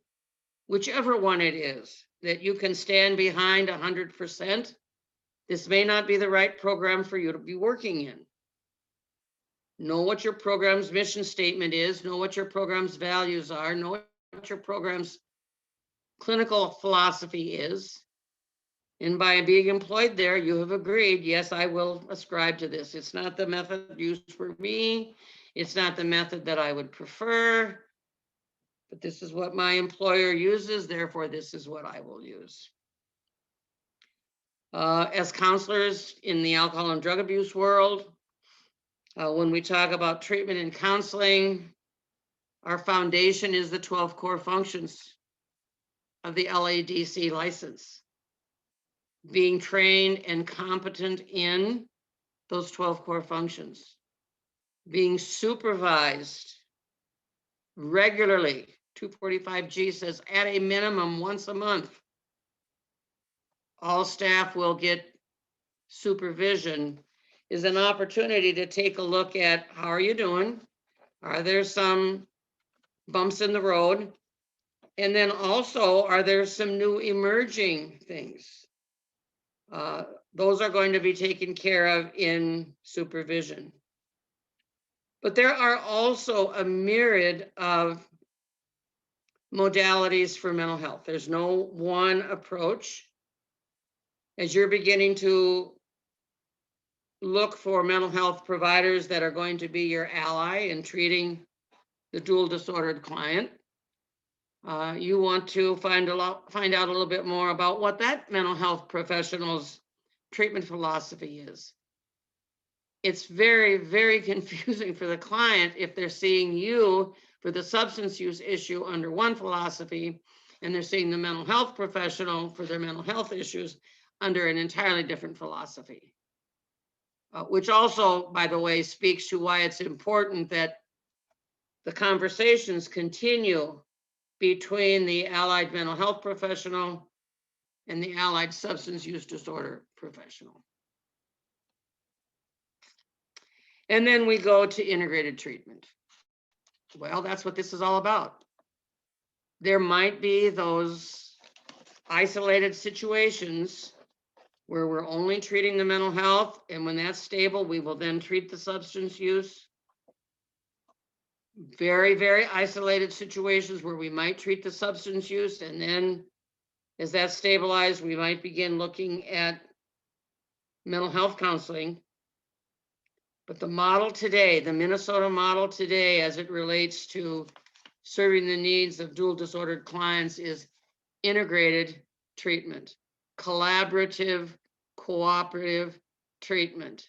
whichever one it is, that you can stand behind 100%, this may not be the right program for you to be working in. Know what your program's mission statement is, know what your program's values are, know what your program's clinical philosophy is. And by being employed there, you have agreed, yes, I will ascribe to this. It's not the method used for me. It's not the method that I would prefer. But this is what my employer uses, therefore this is what I will use. As counselors in the alcohol and drug abuse world, when we talk about treatment and counseling, our foundation is the 12 core functions of the LADC license. Being trained and competent in those 12 core functions. Being supervised regularly. 245G says at a minimum once a month. All staff will get supervision, is an opportunity to take a look at how are you doing? Are there some bumps in the road? And then also, are there some new emerging things? Those are going to be taken care of in supervision. But there are also a myriad of modalities for mental health. There's no one approach. As you're beginning to look for mental health providers that are going to be your ally in treating the dual disordered client, you want to find out a little bit more about what that mental health professional's treatment philosophy is. It's very, very confusing for the client if they're seeing you for the substance use issue under one philosophy, and they're seeing the mental health professional for their mental health issues under an entirely different philosophy. Which also, by the way, speaks to why it's important that the conversations continue between the allied mental health professional and the allied substance use disorder professional. And then we go to integrated treatment. Well, that's what this is all about. There might be those isolated situations where we're only treating the mental health, and when that's stable, we will then treat the substance use. Very, very isolated situations where we might treat the substance use, and then as that stabilized, we might begin looking at mental health counseling. But the model today, the Minnesota model today, as it relates to serving the needs of dual disordered clients, is integrated treatment, collaborative, cooperative treatment.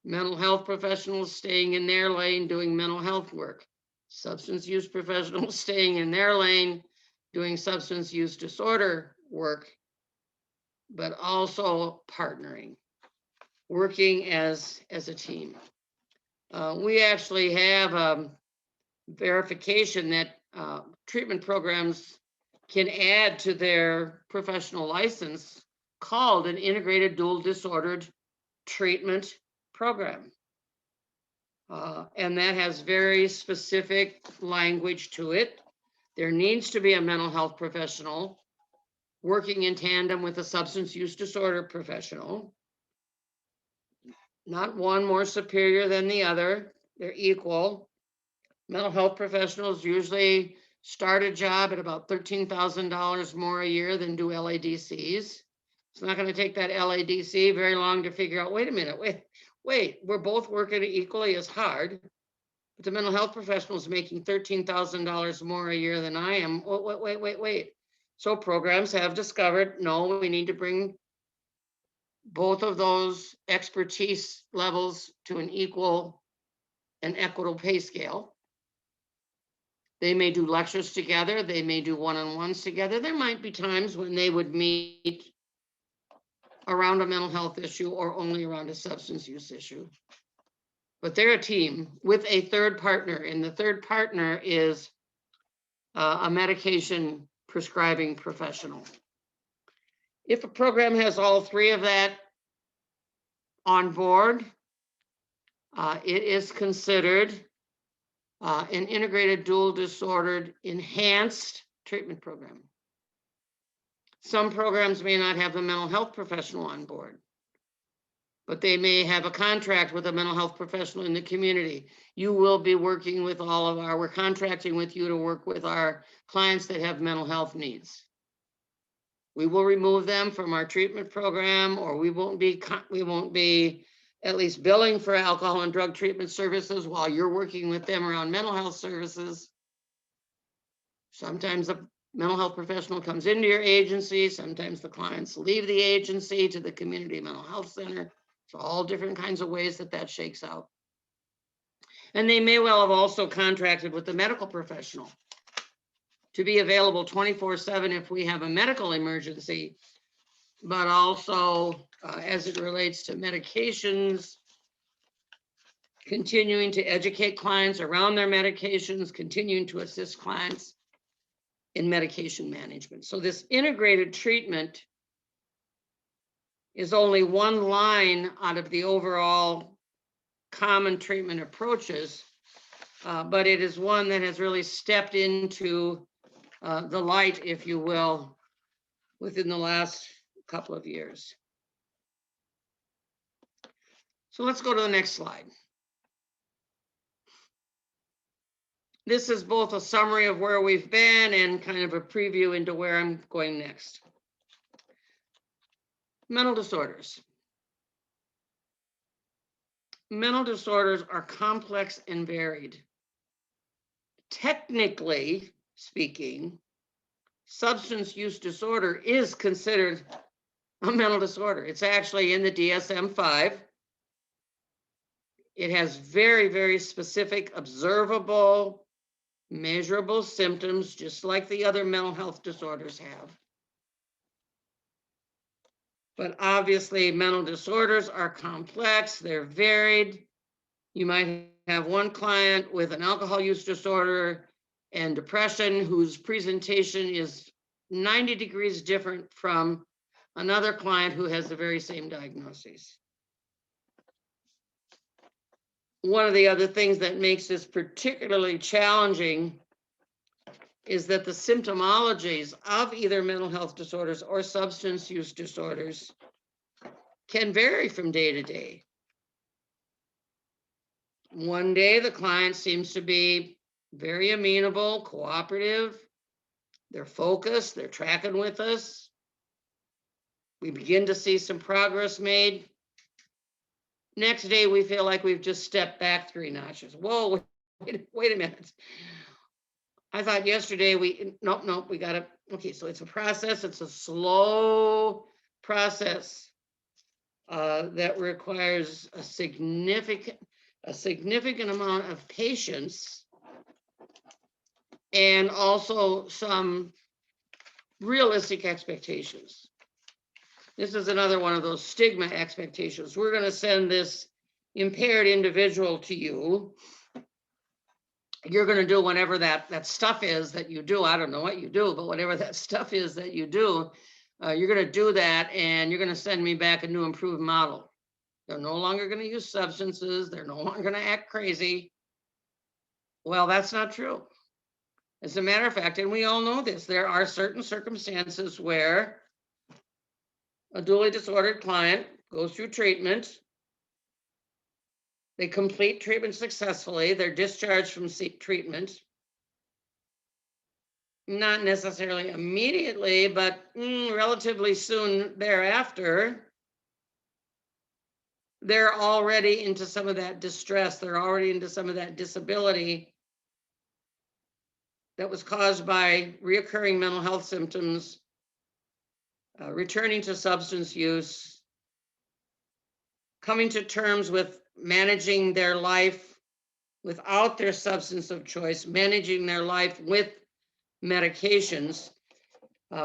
Mental health professionals staying in their lane doing mental health work. Substance use professionals staying in their lane doing substance use disorder work, but also partnering, working as a team. We actually have verification that treatment programs can add to their professional license called an integrated dual disordered treatment program. And that has very specific language to it. There needs to be a mental health professional working in tandem with a substance use disorder professional. Not one more superior than the other, they're equal. Mental health professionals usually start a job at about $13,000 more a year than do LADCs. It's not going to take that LADC very long to figure out, wait a minute, wait, we're both working equally as hard, but the mental health professional is making $13,000 more a year than I am. Wait. So programs have discovered, no, we need to bring both of those expertise levels to an equal and equitable pay scale. They may do lectures together. They may do one-on-ones together. There might be times when they would meet around a mental health issue or only around a substance use issue. But they're a team with a third partner, and the third partner is a medication prescribing professional. If a program has all three of that on board, it is considered an integrated dual disordered enhanced treatment program. Some programs may not have the mental health professional on board, but they may have a contract with a mental health professional in the community. You will be working with we're contracting with you to work with our clients that have mental health needs. We will remove them from our treatment program, or we won't be at least billing for alcohol and drug treatment services while you're working with them around mental health services. Sometimes the mental health professional comes into your agency. Sometimes the clients leave the agency to the community mental health center. So all different kinds of ways that shakes out. And they may well have also contracted with the medical professional to be available 24/7 if we have a medical emergency, but also as it relates to medications, continuing to educate clients around their medications, continuing to assist clients in medication management. So this integrated treatment is only one line out of the overall common treatment approaches, but it is one that has really stepped into the light, if you will, within the last couple of years. So let's go to the next slide. This is both a summary of where we've been and kind of a preview into where I'm going next. Mental disorders. Mental disorders are complex and varied. Technically speaking, substance use disorder is considered a mental disorder. It's actually in the DSM-5. It has very, very specific, observable, measurable symptoms, just like the other mental health disorders have. But obviously, mental disorders are complex, they're varied. You might have one client with an alcohol use disorder and depression whose presentation is 90 degrees different from another client who has the very same diagnosis. One of the other things that makes this particularly challenging is that the symptomologies of either mental health disorders or substance use disorders can vary from day to day. One day, the client seems to be very amenable, cooperative, they're focused, they're tracking with us. We begin to see some progress made. Next day, we feel like we've just stepped back 3 notches. Whoa, wait a minute. I thought yesterday nope, we got to, okay, so it's a process, it's a slow process that requires a significant amount of patience and also some realistic expectations. This is another one of those stigma expectations. We're going to send this impaired individual to you. You're going to do whatever that stuff is that you do. I don't know what you do, but whatever that stuff is that you do, you're going to do that, and you're going to send me back a new improved model. They're no longer going to use substances. They're no longer going to act crazy. Well, that's not true. As a matter of fact, and we all know this, there are certain circumstances where a dually disordered client goes through treatment. They complete treatment successfully. They're discharged from treatment. Not necessarily immediately, but relatively soon thereafter, they're already into some of that distress. They're already into some of that disability that was caused by reoccurring mental health symptoms, returning to substance use, coming to terms with managing their life without their substance of choice, managing their life with medications,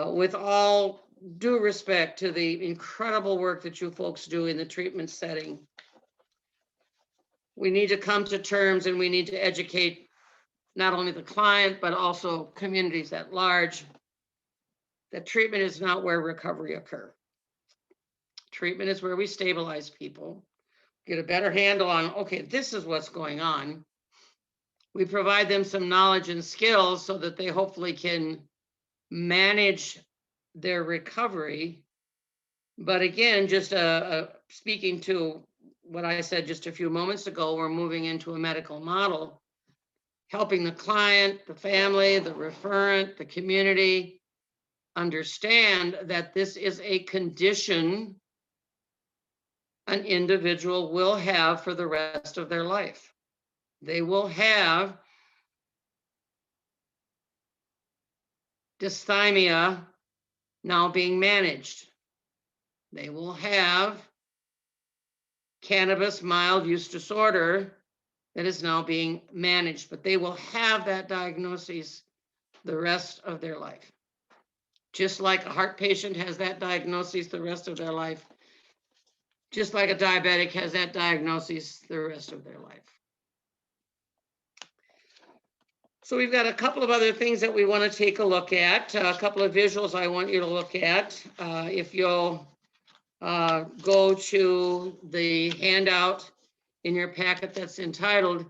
with all due respect to the incredible work that you folks do in the treatment setting. We need to come to terms, and we need to educate not only the client, but also communities at large, that treatment is not where recovery occurs. Treatment is where we stabilize people, get a better handle on, okay, this is what's going on. We provide them some knowledge and skills so that they hopefully can manage their recovery. But again, just speaking to what I said just a few moments ago, we're moving into a medical model, helping the client, the family, the referent, the community understand that this is a condition an individual will have for the rest of their life. They will have dysthymia now being managed. They will have cannabis mild use disorder that is now being managed, but they will have that diagnosis the rest of their life. Just like a heart patient has that diagnosis the rest of their life, just like a diabetic has that diagnosis the rest of their life. So we've got a couple of other things that we want to take a look at, a couple of visuals I want you to look at. If you'll go to the handout in your packet that's entitled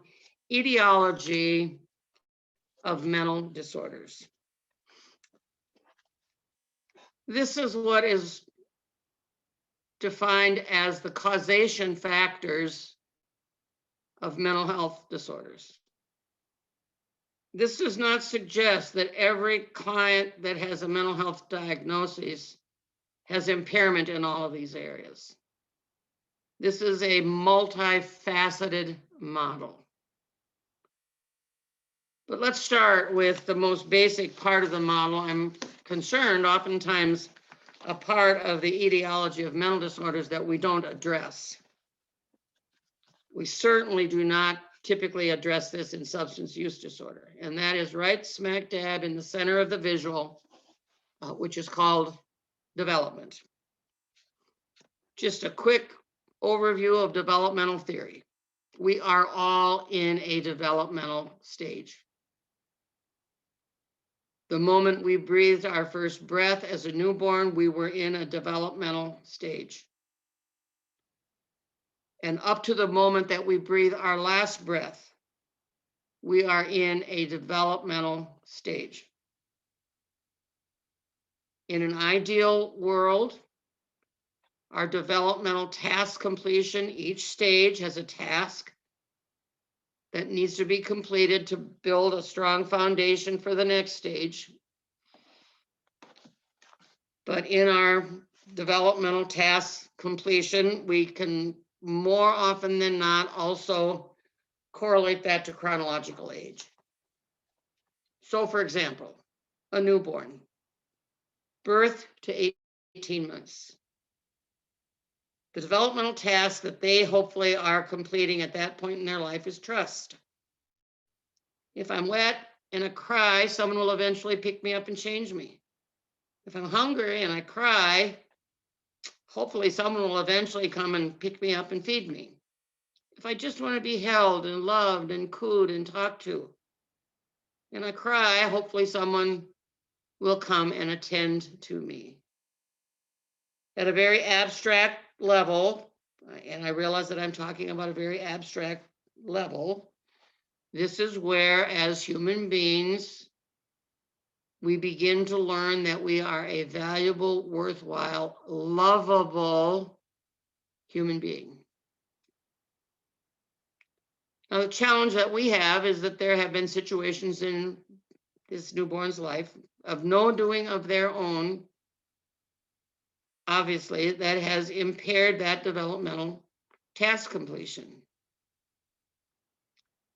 Etiology of Mental Disorders. This is what is defined as the causation factors of mental health disorders. This does not suggest that every client that has a mental health diagnosis has impairment in all of these areas. This is a multifaceted model. But let's start with the most basic part of the model. I'm concerned oftentimes a part of the etiology of mental disorders that we don't address. We certainly do not typically address this in substance use disorder, and that is right smack dab in the center of the visual, which is called development. Just a quick overview of developmental theory. We are all in a developmental stage. The moment we breathed our first breath as a newborn, we were in a developmental stage. And up to the moment that we breathe our last breath, we are in a developmental stage. In an ideal world, our developmental task completion, each stage has a task that needs to be completed to build a strong foundation for the next stage. But in our developmental task completion, we can more often than not also correlate that to chronological age. So for example, a newborn, birth to 18 months. The developmental task that they hopefully are completing at that point in their life is trust. If I'm wet and I cry, someone will eventually pick me up and change me. If I'm hungry and I cry, hopefully someone will eventually come and pick me up and feed me. If I just want to be held and loved and cooed and talked to, and I cry, hopefully someone will come and attend to me. At a very abstract level, and I realize that I'm talking about a very abstract level, this is where, as human beings, we begin to learn that we are a valuable, worthwhile, lovable human being. Now, the challenge that we have is that there have been situations in this newborn's life of no doing of their own, obviously, that has impaired that developmental task completion.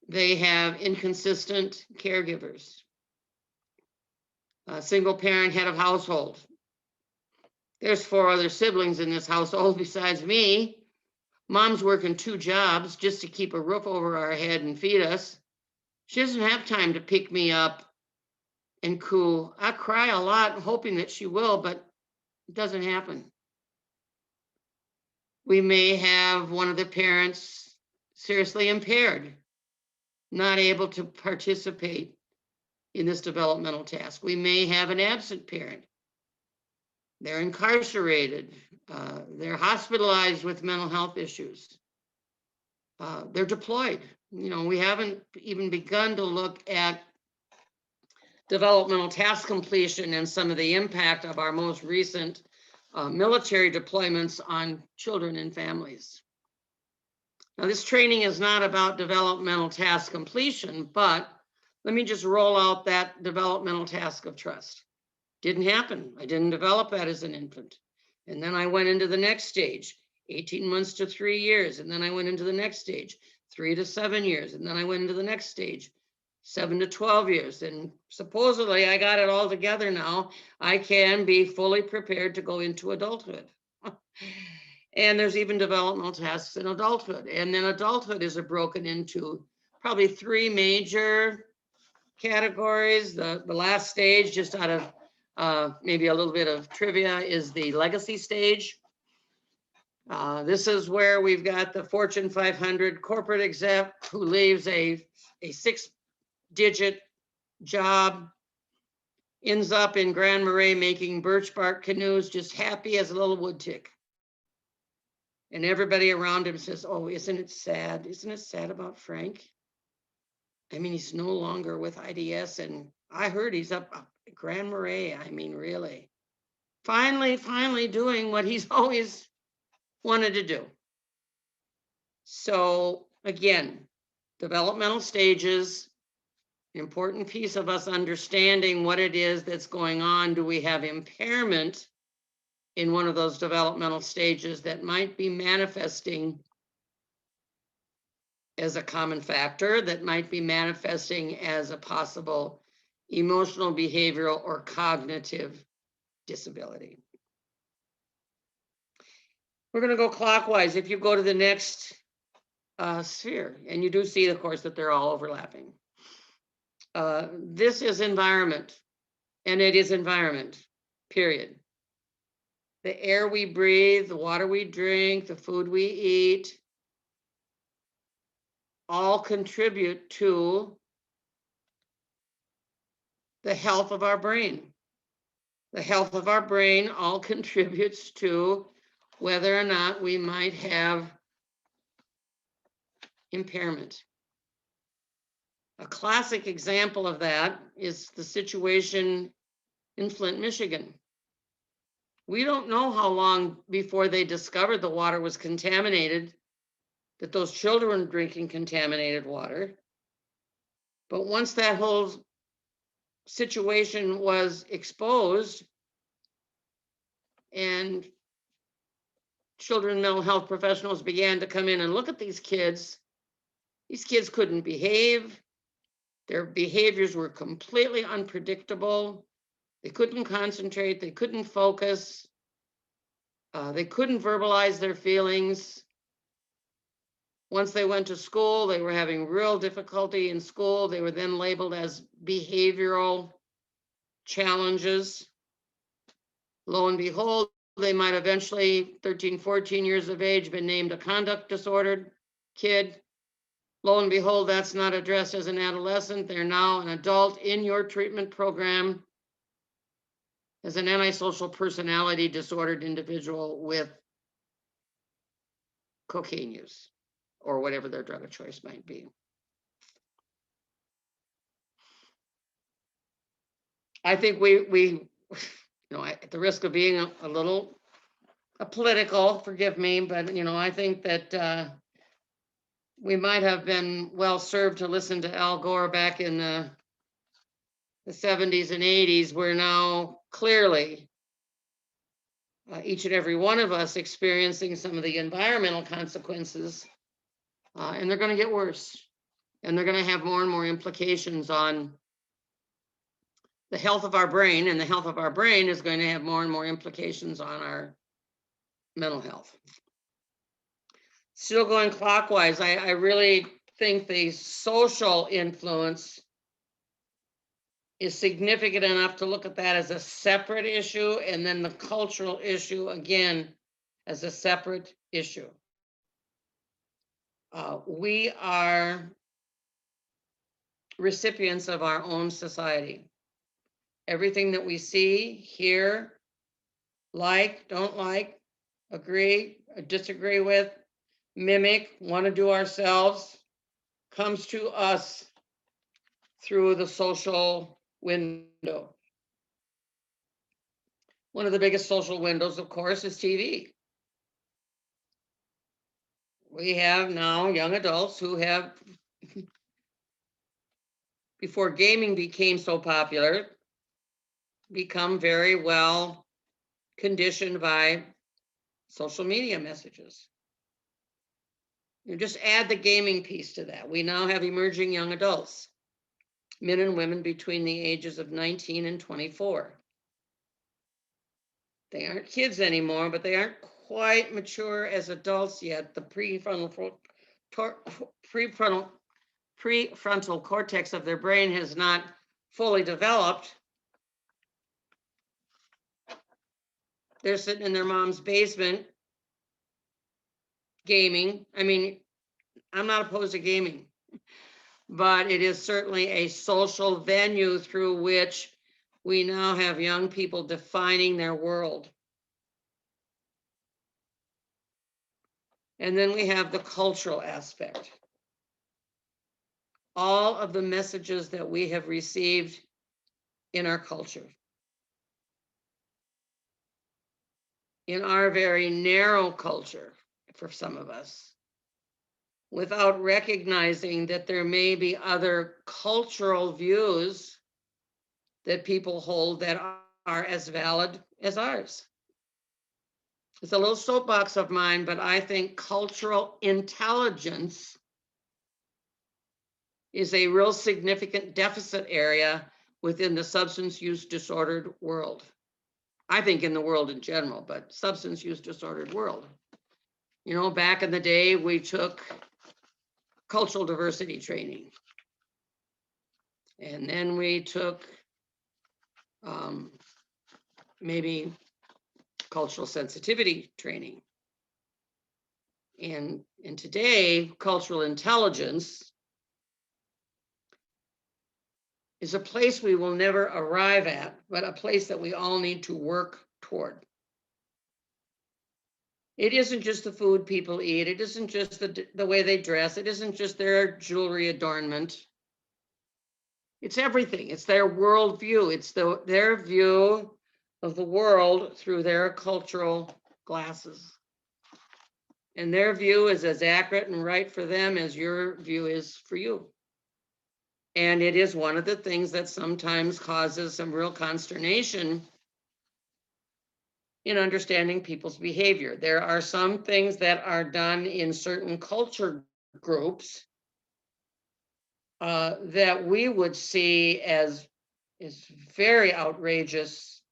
They have inconsistent caregivers, a single parent head of household. There's 4 other siblings in this household besides me. Mom's working 2 jobs just to keep a roof over our head and feed us. She doesn't have time to pick me up and coo. I cry a lot hoping that she will, but it doesn't happen. We may have one of the parents seriously impaired, not able to participate in this developmental task. We may have an absent parent. They're incarcerated. They're hospitalized with mental health issues. They're deployed. You know, we haven't even begun to look at developmental task completion and some of the impact of our most recent military deployments on children and families. Now, this training is not about developmental task completion, but let me just roll out that developmental task of trust. Didn't happen. I didn't develop that as an infant. And then I went into the next stage, 18 months to 3 years. And then I went into the next stage, 3 to 7 years. And then I went into the next stage, 7 to 12 years. And supposedly I got it all together now. I can be fully prepared to go into adulthood. And there's even developmental tasks in adulthood. And then adulthood is broken into probably 3 major categories. The last stage, just out of maybe a little bit of trivia, is the legacy stage. This is where we've got the Fortune 500 corporate exec who leaves a 6-digit job, ends up in Grand Marais making birch bark canoes, just happy as a little wood tick. And everybody around him says, oh, isn't it sad? Isn't it sad about Frank? I mean, he's no longer with IDS, and I heard he's up at Grand Marais. I mean, really. Finally doing what he's always wanted to do. So again, developmental stages, important piece of us understanding what it is that's going on. Do we have impairment in one of those developmental stages that might be manifesting as a common factor, that might be manifesting as a possible emotional, behavioral, or cognitive disability? We're going to go clockwise. If you go to the next sphere, and you do see, of course, that they're all overlapping. This is environment, and it is environment, period. The air we breathe, the water we drink, the food we eat, all contribute to the health of our brain. The health of our brain all contributes to whether or not we might have impairment. A classic example of that is the situation in Flint, Michigan. We don't know how long before they discovered the water was contaminated, that those children were drinking contaminated water. But once that whole situation was exposed and children mental health professionals began to come in and look at these kids couldn't behave. Their behaviors were completely unpredictable. They couldn't concentrate. They couldn't focus. They couldn't verbalize their feelings. Once they went to school, they were having real difficulty in school. They were then labeled as behavioral challenges. Lo and behold, they might eventually, 13, 14 years of age, been named a conduct disordered kid. Lo and behold, that's not addressed as an adolescent. They're now an adult in your treatment program as an antisocial personality disordered individual with cocaine use or whatever their drug of choice might be. I think we at the risk of being a little political, forgive me, but I think that we might have been well served to listen to Al Gore back in the 70s and 80s. We're now clearly, each and every one of us, experiencing some of the environmental consequences, and they're going to get worse, and they're going to have more and more implications on the health of our brain, and the health of our brain is going to have more and more implications on our mental health. Still going clockwise, I really think the social influence is significant enough to look at that as a separate issue, and then the cultural issue again as a separate issue. We are recipients of our own society. Everything that we see, hear, like, don't like, agree, or disagree with, mimic, want to do ourselves, comes to us through the social window. One of the biggest social windows, of course, is TV. We have now young adults who have, before gaming became so popular, become very well conditioned by social media messages. You just add the gaming piece to that. We now have emerging young adults, men and women between the ages of 19 and 24. They aren't kids anymore, but they aren't quite mature as adults yet. The prefrontal cortex of their brain has not fully developed. They're sitting in their mom's basement gaming. I mean, I'm not opposed to gaming, but it is certainly a social venue through which we now have young people defining their world. And then we have the cultural aspect. All of the messages that we have received in our culture. in our very narrow culture, for some of us, without recognizing that there may be other cultural views that people hold that are as valid as ours. It's a little soapbox of mine, but I think cultural intelligence is a real significant deficit area within the substance use disordered world. I think in the world in general, but substance use disordered world. You know, back in the day, we took cultural diversity training. And then we took maybe cultural sensitivity training. And today, cultural intelligence is a place we will never arrive at, but a place that we all need to work toward. It isn't just the food people eat. It isn't just the way they dress. It isn't just their jewelry adornment. It's everything. It's their worldview. It's their view of the world through their cultural glasses. And their view is as accurate and right for them as your view is for you. And it is one of the things that sometimes causes some real consternation in understanding people's behavior. There are some things that are done in certain culture groups that we would see as is very outrageous,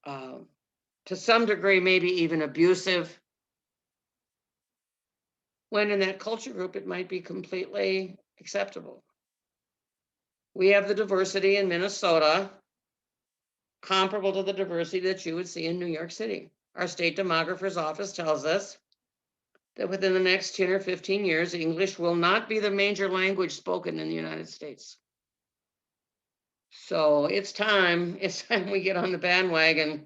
to some degree, maybe even abusive, when in that culture group it might be completely acceptable. We have the diversity in Minnesota comparable to the diversity that you would see in New York City. Our state demographer's office tells us that within the next 10 or 15 years, English will not be the major language spoken in the United States. So it's time we get on the bandwagon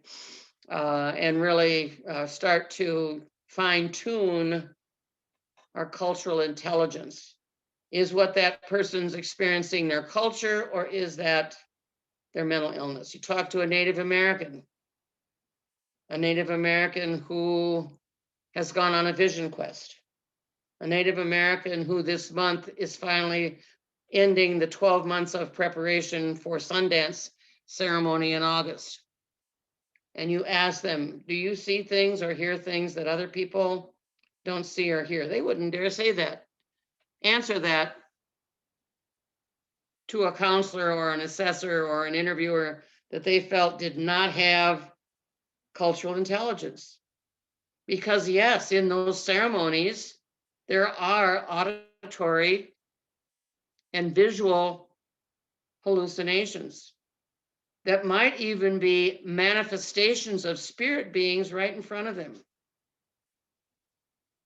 and really start to fine tune our cultural intelligence. Is what that person's experiencing their culture, or is that their mental illness? You talk to a Native American who has gone on a vision quest, a Native American who this month is finally ending the 12 months of preparation for Sundance ceremony in August. And you ask them, do you see things or hear things that other people don't see or hear? They wouldn't dare say that. Answer that to a counselor or an assessor or an interviewer that they felt did not have cultural intelligence. Because yes, in those ceremonies, there are auditory and visual hallucinations that might even be manifestations of spirit beings right in front of them.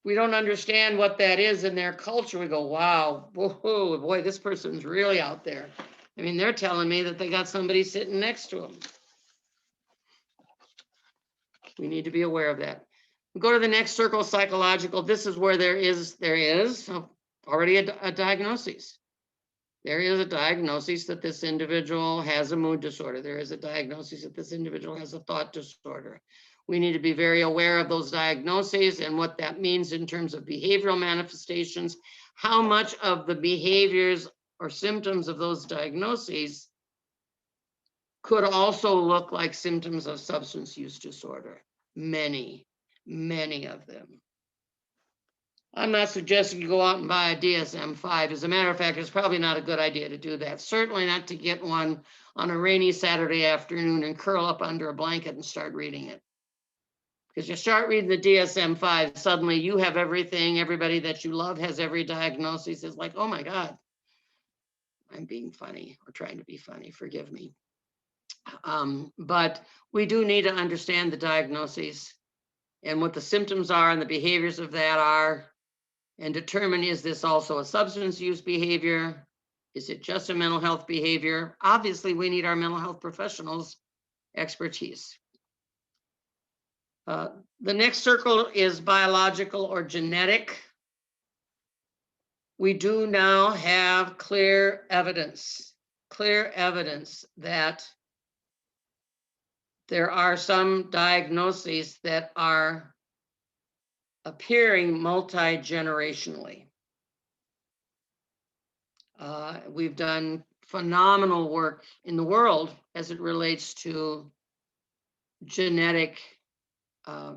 We don't understand what that is in their culture. We go, wow, whoa, boy, this person's really out there. I mean, they're telling me that they got somebody sitting next to them. We need to be aware of that. We go to the next circle, psychological. This is where there is already a diagnosis. There is a diagnosis that this individual has a mood disorder. There is a diagnosis that this individual has a thought disorder. We need to be very aware of those diagnoses and what that means in terms of behavioral manifestations, how much of the behaviors or symptoms of those diagnoses could also look like symptoms of substance use disorder. Many of them. I'm not suggesting you go out and buy a DSM-5. As a matter of fact, it's probably not a good idea to do that. Certainly not to get one on a rainy Saturday afternoon and curl up under a blanket and start reading it. Because you start reading the DSM-5, suddenly you have everything. Everybody that you love has every diagnosis. It's like, oh my God, I'm being funny or trying to be funny, forgive me. But we do need to understand the diagnoses and what the symptoms are and the behaviors of that are, and determine, is this also a substance use behavior? Is it just a mental health behavior? Obviously, we need our mental health professionals' expertise. The next circle is biological or genetic. We do now have clear evidence that there are some diagnoses that are appearing multi-generationally. We've done phenomenal work in the world as it relates to genetic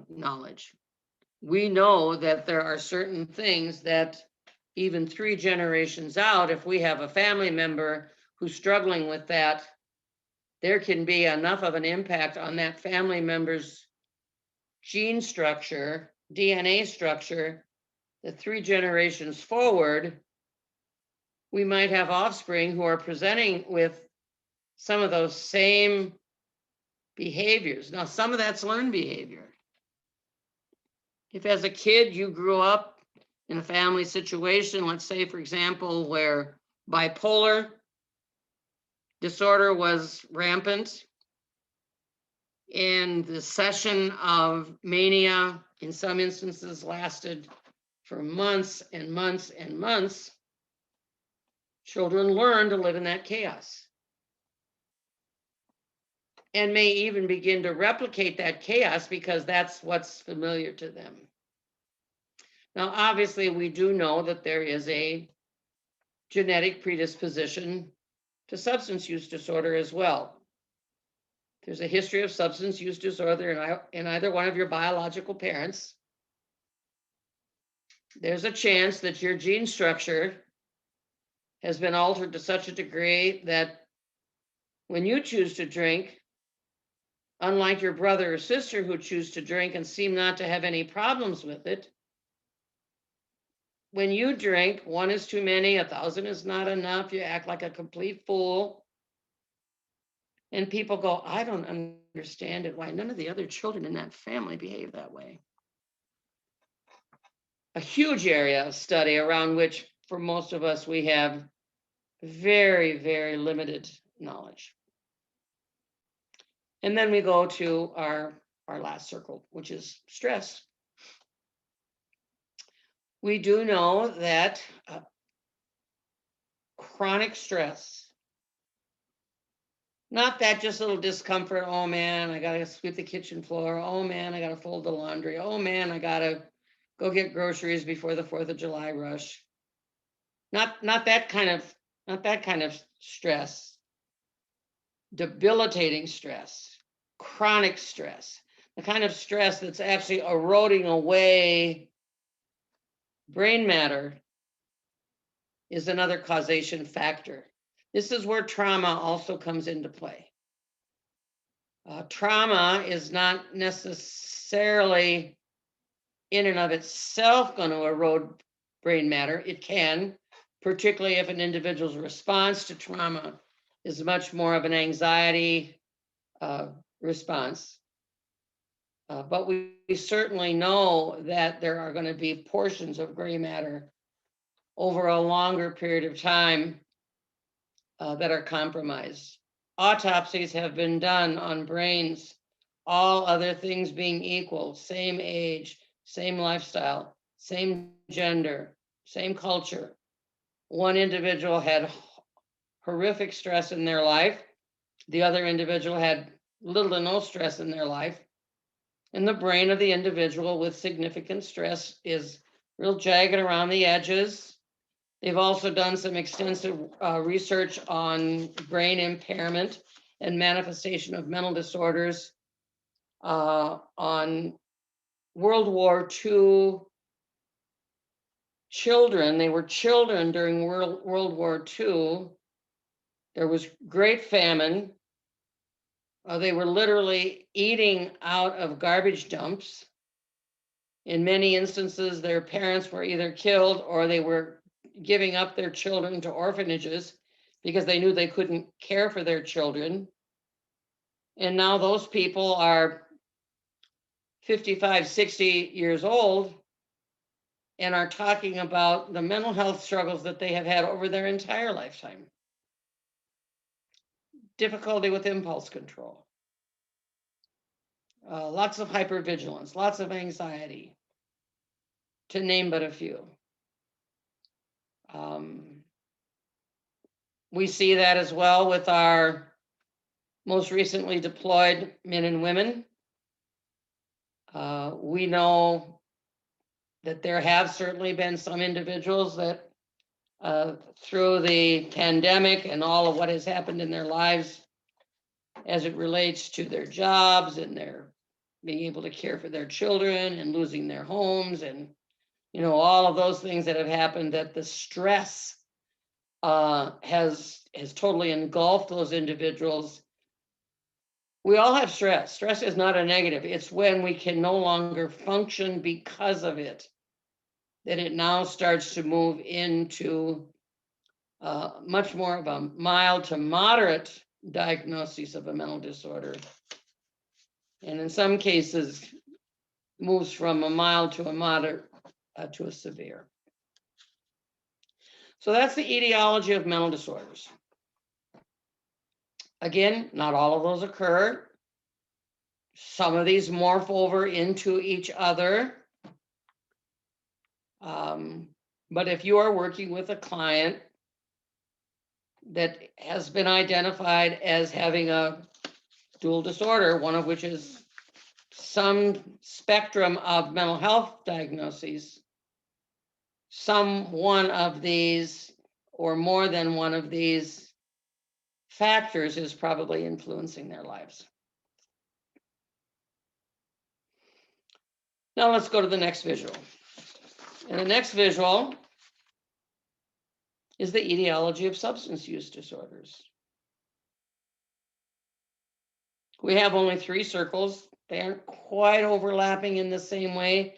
knowledge. We know that there are certain things that even 3 generations out, if we have a family member who's struggling with that, there can be enough of an impact on that family member's gene structure, DNA structure, that 3 generations forward, we might have offspring who are presenting with some of those same behaviors. Now, some of that's learned behavior. If as a kid you grew up in a family situation, let's say, for example, where bipolar disorder was rampant and the session of mania in some instances lasted for months and months and months, children learn to live in that chaos and may even begin to replicate that chaos because that's what's familiar to them. Now, obviously, we do know that there is a genetic predisposition to substance use disorder as well. There's a history of substance use disorder in either one of your biological parents. There's a chance that your gene structure has been altered to such a degree that when you choose to drink, unlike your brother or sister who choose to drink and seem not to have any problems with it, when you drink, 1 is too many, 1,000 is not enough, you act like a complete fool. And people go, I don't understand it, why none of the other children in that family behave that way. A huge area of study around which, for most of us, we have very, very limited knowledge. And then we go to our last circle, which is stress. We do know that chronic stress, not that just little discomfort, oh man, I gotta sweep the kitchen floor, oh man, I gotta fold the laundry, oh man, I gotta go get groceries before the 4th of July rush. Not that kind of stress. Debilitating stress, chronic stress, the kind of stress that's actually eroding away brain matter is another causation factor. This is where trauma also comes into play. Trauma is not necessarily in and of itself going to erode brain matter. It can, particularly if an individual's response to trauma is much more of an anxiety response. But we certainly know that there are going to be portions of gray matter over a longer period of time that are compromised. Autopsies have been done on brains, all other things being equal, same age, same lifestyle, same gender, same culture. One individual had horrific stress in their life. The other individual had little to no stress in their life. And the brain of the individual with significant stress is real jagged around the edges. They've also done some extensive research on brain impairment and manifestation of mental disorders on World War II children. They were children during World War II. There was great famine. They were literally eating out of garbage dumps. In many instances, their parents were either killed or they were giving up their children to orphanages because they knew they couldn't care for their children. And now those people are 55, 60 years old and are talking about the mental health struggles that they have had over their entire lifetime. Difficulty with impulse control. Lots of hypervigilance, lots of anxiety, to name but a few. We see that as well with our most recently deployed men and women. We know that there have certainly been some individuals that through the pandemic and all of what has happened in their lives as it relates to their jobs and their being able to care for their children and losing their homes and all of those things that have happened, that the stress has totally engulfed those individuals. We all have stress. Stress is not a negative. It's when we can no longer function because of it that it now starts to move into much more of a mild to moderate diagnosis of a mental disorder. And in some cases, moves from a mild to a moderate to a severe. So that's the etiology of mental disorders. Again, not all of those occur. Some of these morph over into each other. But if you are working with a client that has been identified as having a dual disorder, one of which is some spectrum of mental health diagnoses, some one of these or more than one of these factors is probably influencing their lives. Now let's go to the next visual. And the next visual is the etiology of substance use disorders. We have only 3 circles. They aren't quite overlapping in the same way.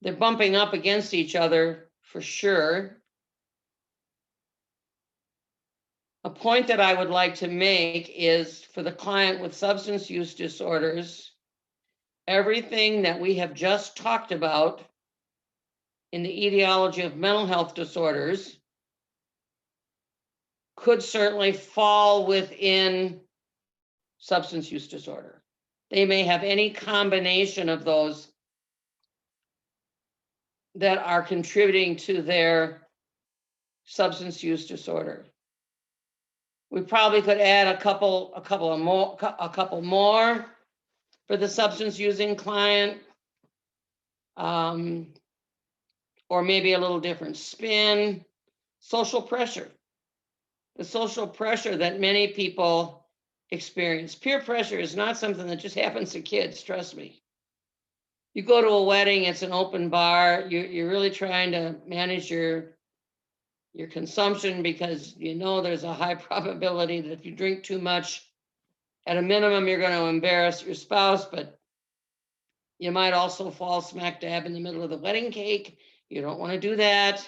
They're bumping up against each other for sure. A point that I would like to make is for the client with substance use disorders, everything that we have just talked about in the etiology of mental health disorders could certainly fall within substance use disorder. They may have any combination of those that are contributing to their substance use disorder. We probably could add a couple more for the substance using client, or maybe a little different spin. Social pressure, the social pressure that many people experience. Peer pressure is not something that just happens to kids, trust me. You go to a wedding, it's an open bar, you're really trying to manage your consumption because there's a high probability that if you drink too much, at a minimum, you're going to embarrass your spouse, but you might also fall smack dab in the middle of the wedding cake. You don't want to do that.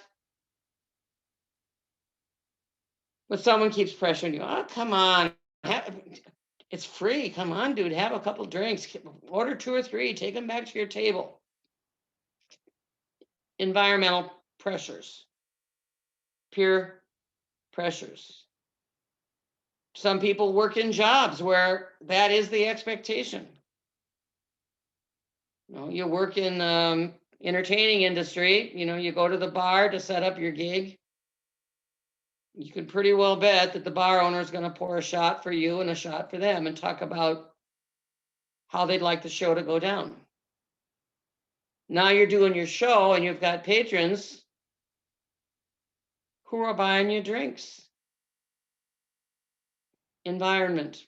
But someone keeps pressuring you. Oh, come on. It's free. Come on, dude. Have a couple drinks. Order 2 or 3. Take them back to your table. Environmental pressures. Peer pressures. Some people work in jobs where that is the expectation. You work in entertaining industry. You go to the bar to set up your gig. You could pretty well bet that the bar owner is going to pour a shot for you and a shot for them and talk about how they'd like the show to go down. Now you're doing your show and you've got patrons who are buying you drinks. Environment.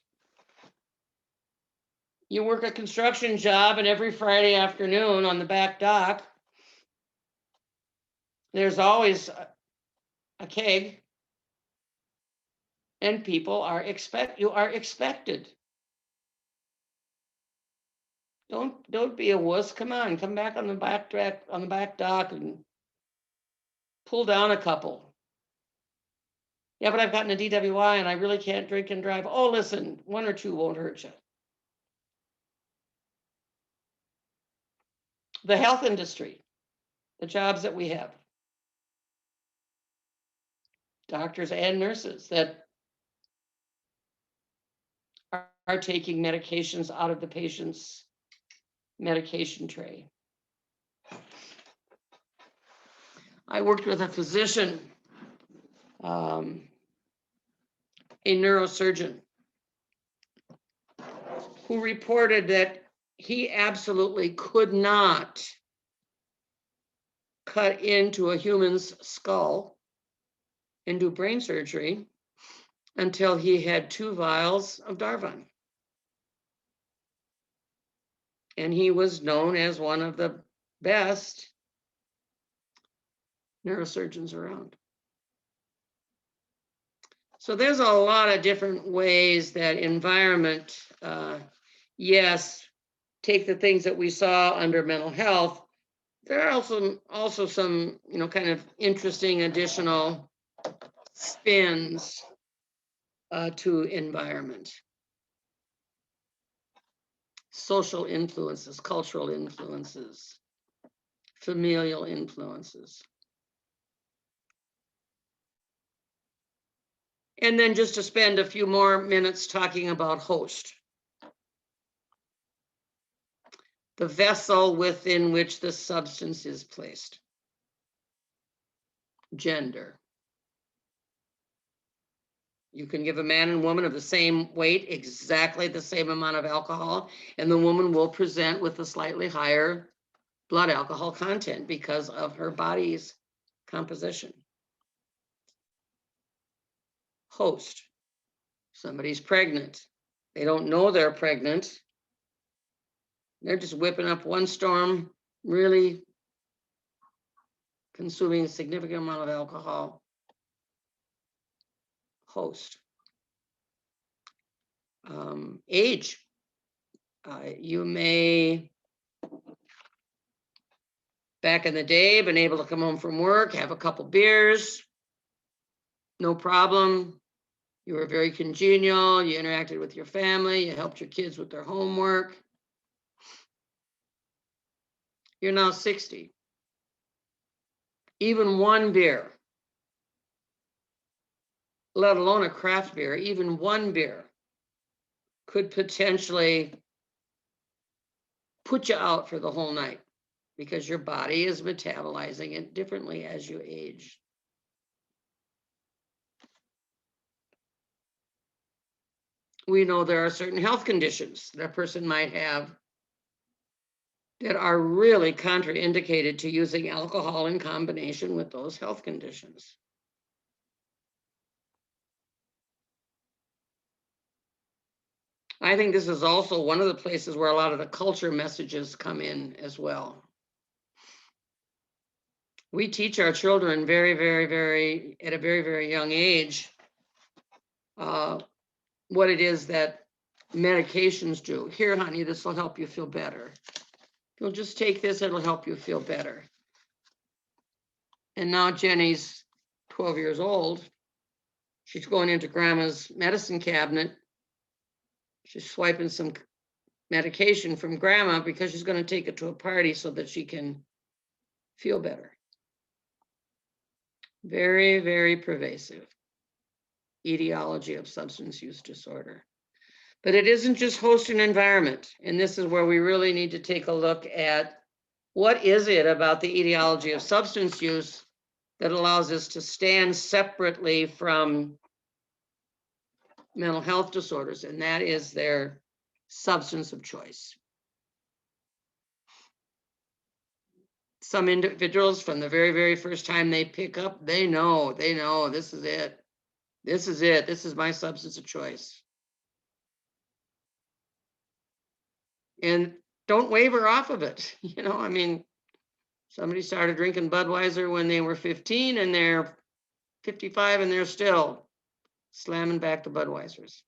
You work a construction job and every Friday afternoon on the back dock, there's always a keg. And people you are expected. Don't be a wuss. Come on, come back on the back dock and pull down a couple. Yeah, but I've gotten a DWI and I really can't drink and drive. Oh, listen, 1 or 2 won't hurt you. The health industry, the jobs that we have, doctors and nurses that are taking medications out of the patient's medication tray. I worked with a physician, a neurosurgeon, who reported that he absolutely could not cut into a human's skull and do brain surgery until he had 2 vials of Darvon. And he was known as one of the best neurosurgeons around. So there's a lot of different ways that environment, yes, take the things that we saw under mental health. There are also some, kind of interesting additional spins to environment. Social influences, cultural influences, familial influences. And then just to spend a few more minutes talking about host. The vessel within which the substance is placed. Gender. You can give a man and woman of the same weight exactly the same amount of alcohol, and the woman will present with a slightly higher blood alcohol content because of her body's composition. Host. Somebody's pregnant. They don't know they're pregnant. They're just whipping up one storm, really consuming a significant amount of alcohol. Host. Age. You may, back in the day, been able to come home from work, have a couple beers, no problem. You were very congenial. You interacted with your family. You helped your kids with their homework. You're now 60. Even one beer, let alone a craft beer, even one beer could potentially put you out for the whole night because your body is metabolizing it differently as you age. We know there are certain health conditions that a person might have that are really contraindicated to using alcohol in combination with those health conditions. I think this is also one of the places where a lot of the culture messages come in as well. We teach our children very, very, very, at a very, very young age, what it is that medications do. Here, honey, this will help you feel better. You'll just take this, it'll help you feel better. And now Jenny's 12 years old. She's going into grandma's medicine cabinet. She's swiping some medication from grandma because she's going to take it to a party so that she can feel better. Very, very pervasive etiology of substance use disorder. But it isn't just host and environment. And this is where we really need to take a look at what is it about the etiology of substance use that allows us to stand separately from mental health disorders, and that is their substance of choice. Some individuals, from the very, very first time they pick up, they know this is it. This is my substance of choice. And don't waver off of it. I mean, somebody started drinking Budweiser when they were 15 and they're 55 and they're still slamming back the Budweisers.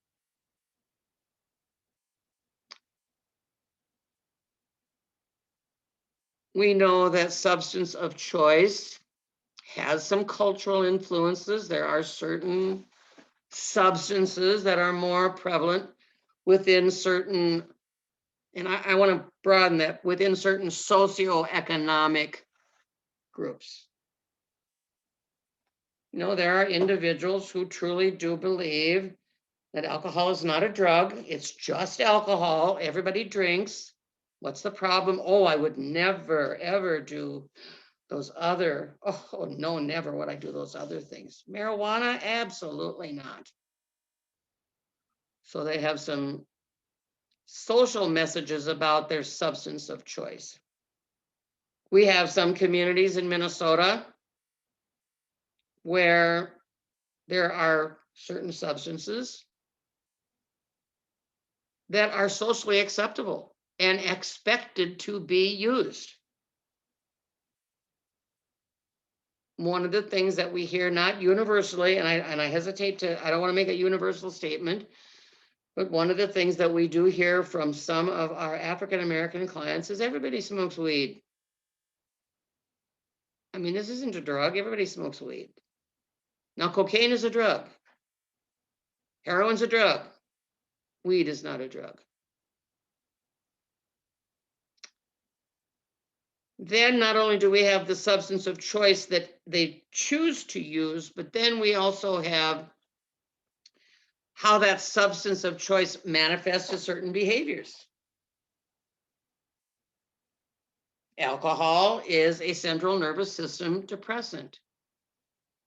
We know that substance of choice has some cultural influences. There are certain substances that are more prevalent within certain, and I want to broaden that, within certain socioeconomic groups. There are individuals who truly do believe that alcohol is not a drug. It's just alcohol. Everybody drinks. What's the problem? Oh, I would never, ever do those other, oh, no, never would I do those other things. Marijuana? Absolutely not. So they have some social messages about their substance of choice. We have some communities in Minnesota where there are certain substances that are socially acceptable and expected to be used. One of the things that we hear, not universally, and I hesitate to, I don't want to make a universal statement, but one of the things that we do hear from some of our African American clients is everybody smokes weed. I mean, this isn't a drug, everybody smokes weed. Now, cocaine is a drug. Heroin's a drug. Weed is not a drug. Then not only do we have the substance of choice that they choose to use, but then we also have how that substance of choice manifests to certain behaviors. Alcohol is a central nervous system depressant.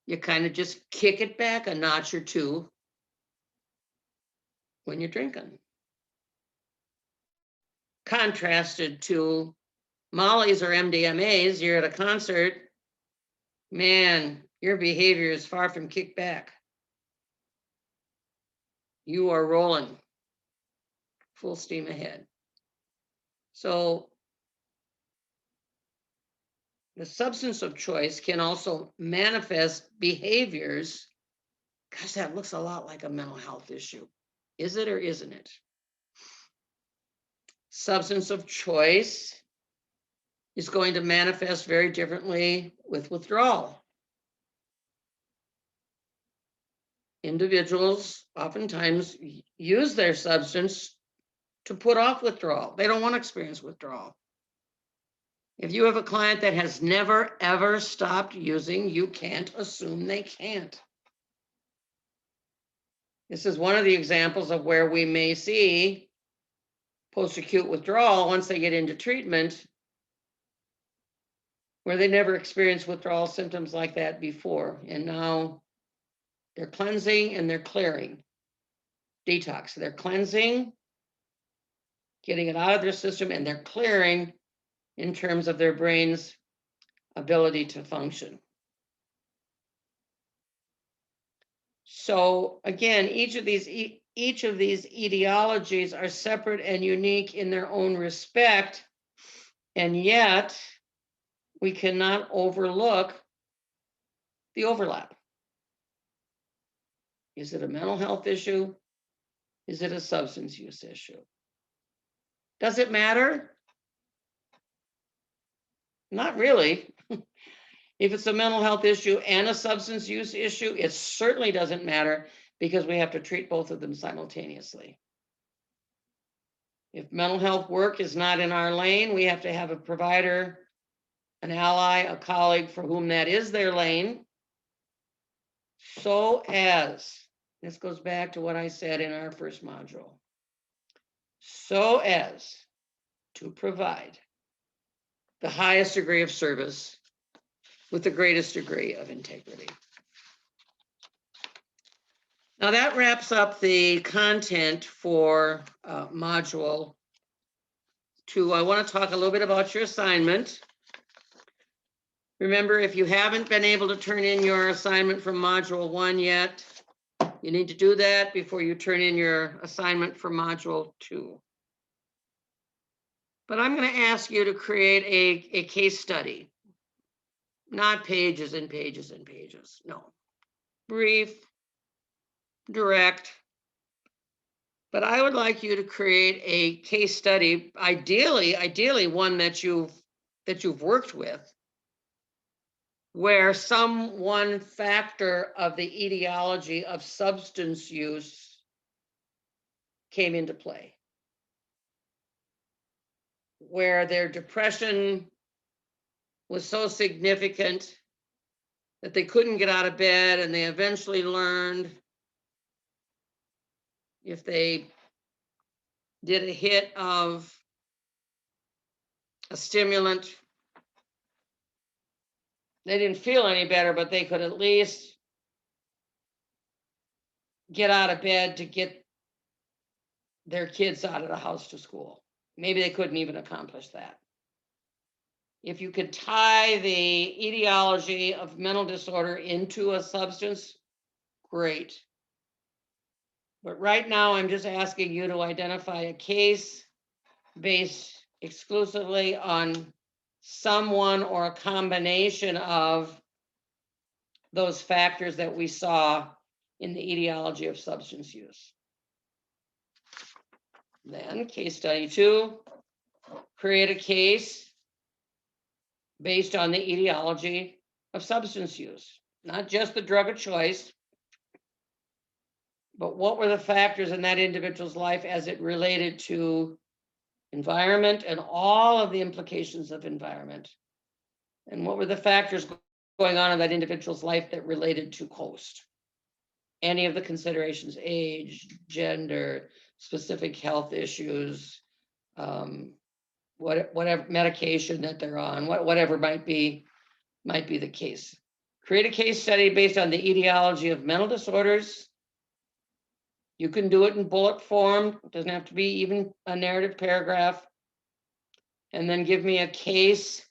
You kind of just kick it back a notch or two when you're drinking. Contrasted to Molly's or MDMAs, you're at a concert, man, your behavior is far from kick back. You are rolling full steam ahead. So the substance of choice can also manifest behaviors. Gosh, that looks a lot like a mental health issue. Is it or isn't it? Substance of choice is going to manifest very differently with withdrawal. Individuals oftentimes use their substance to put off withdrawal. They don't want to experience withdrawal. If you have a client that has never, ever stopped using, you can't assume they can't. This is one of the examples of where we may see post-acute withdrawal once they get into treatment, where they never experienced withdrawal symptoms like that before. And now they're cleansing and they're clearing. Detox. They're cleansing, getting it out of their system, and they're clearing in terms of their brain's ability to function. So again, each of these etiologies are separate and unique in their own respect, and yet we cannot overlook the overlap. Is it a mental health issue? Is it a substance use issue? Does it matter? Not really. If it's a mental health issue and a substance use issue, it certainly doesn't matter because we have to treat both of them simultaneously. If mental health work is not in our lane, we have to have a provider, an ally, a colleague for whom that is their lane. So as, this goes back to what I said in our first module, so as to provide the highest degree of service with the greatest degree of integrity. Now that wraps up the content for module 2. I want to talk a little bit about your assignment. Remember, if you haven't been able to turn in your assignment from module 1 yet, you need to do that before you turn in your assignment for module 2. But I'm going to ask you to create a case study, not pages and pages and pages. No, brief, direct. But I would like you to create a case study, ideally one that you've worked with, where some one factor of the etiology of substance use came into play, where their depression was so significant that they couldn't get out of bed, and they eventually learned if they did a hit of a stimulant, they didn't feel any better, but they could at least get out of bed to get their kids out of the house to school. Maybe they couldn't even accomplish that. If you could tie the etiology of mental disorder into a substance, great. But right now, I'm just asking you to identify a case based exclusively on someone or a combination of those factors that we saw in the etiology of substance use. Then case study 2, create a case based on the etiology of substance use, not just the drug of choice, but what were the factors in that individual's life as it related to environment and all of the implications of environment. And what were the factors going on in that individual's life that related to host? Any of the considerations, age, gender, specific health issues, whatever medication that they're on, whatever might be the case. Create a case study based on the etiology of mental disorders. You can do it in bullet form. It doesn't have to be even a narrative paragraph. And then give me a case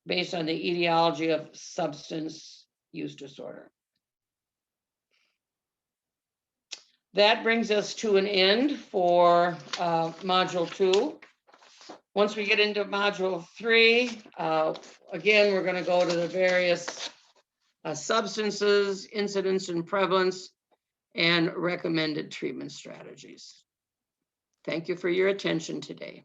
based on the etiology of substance use disorder. That brings us to an end for module 2. Once we get into module 3, again, we're going to go to the various substances, incidence and prevalence, and recommended treatment strategies. Thank you for your attention today.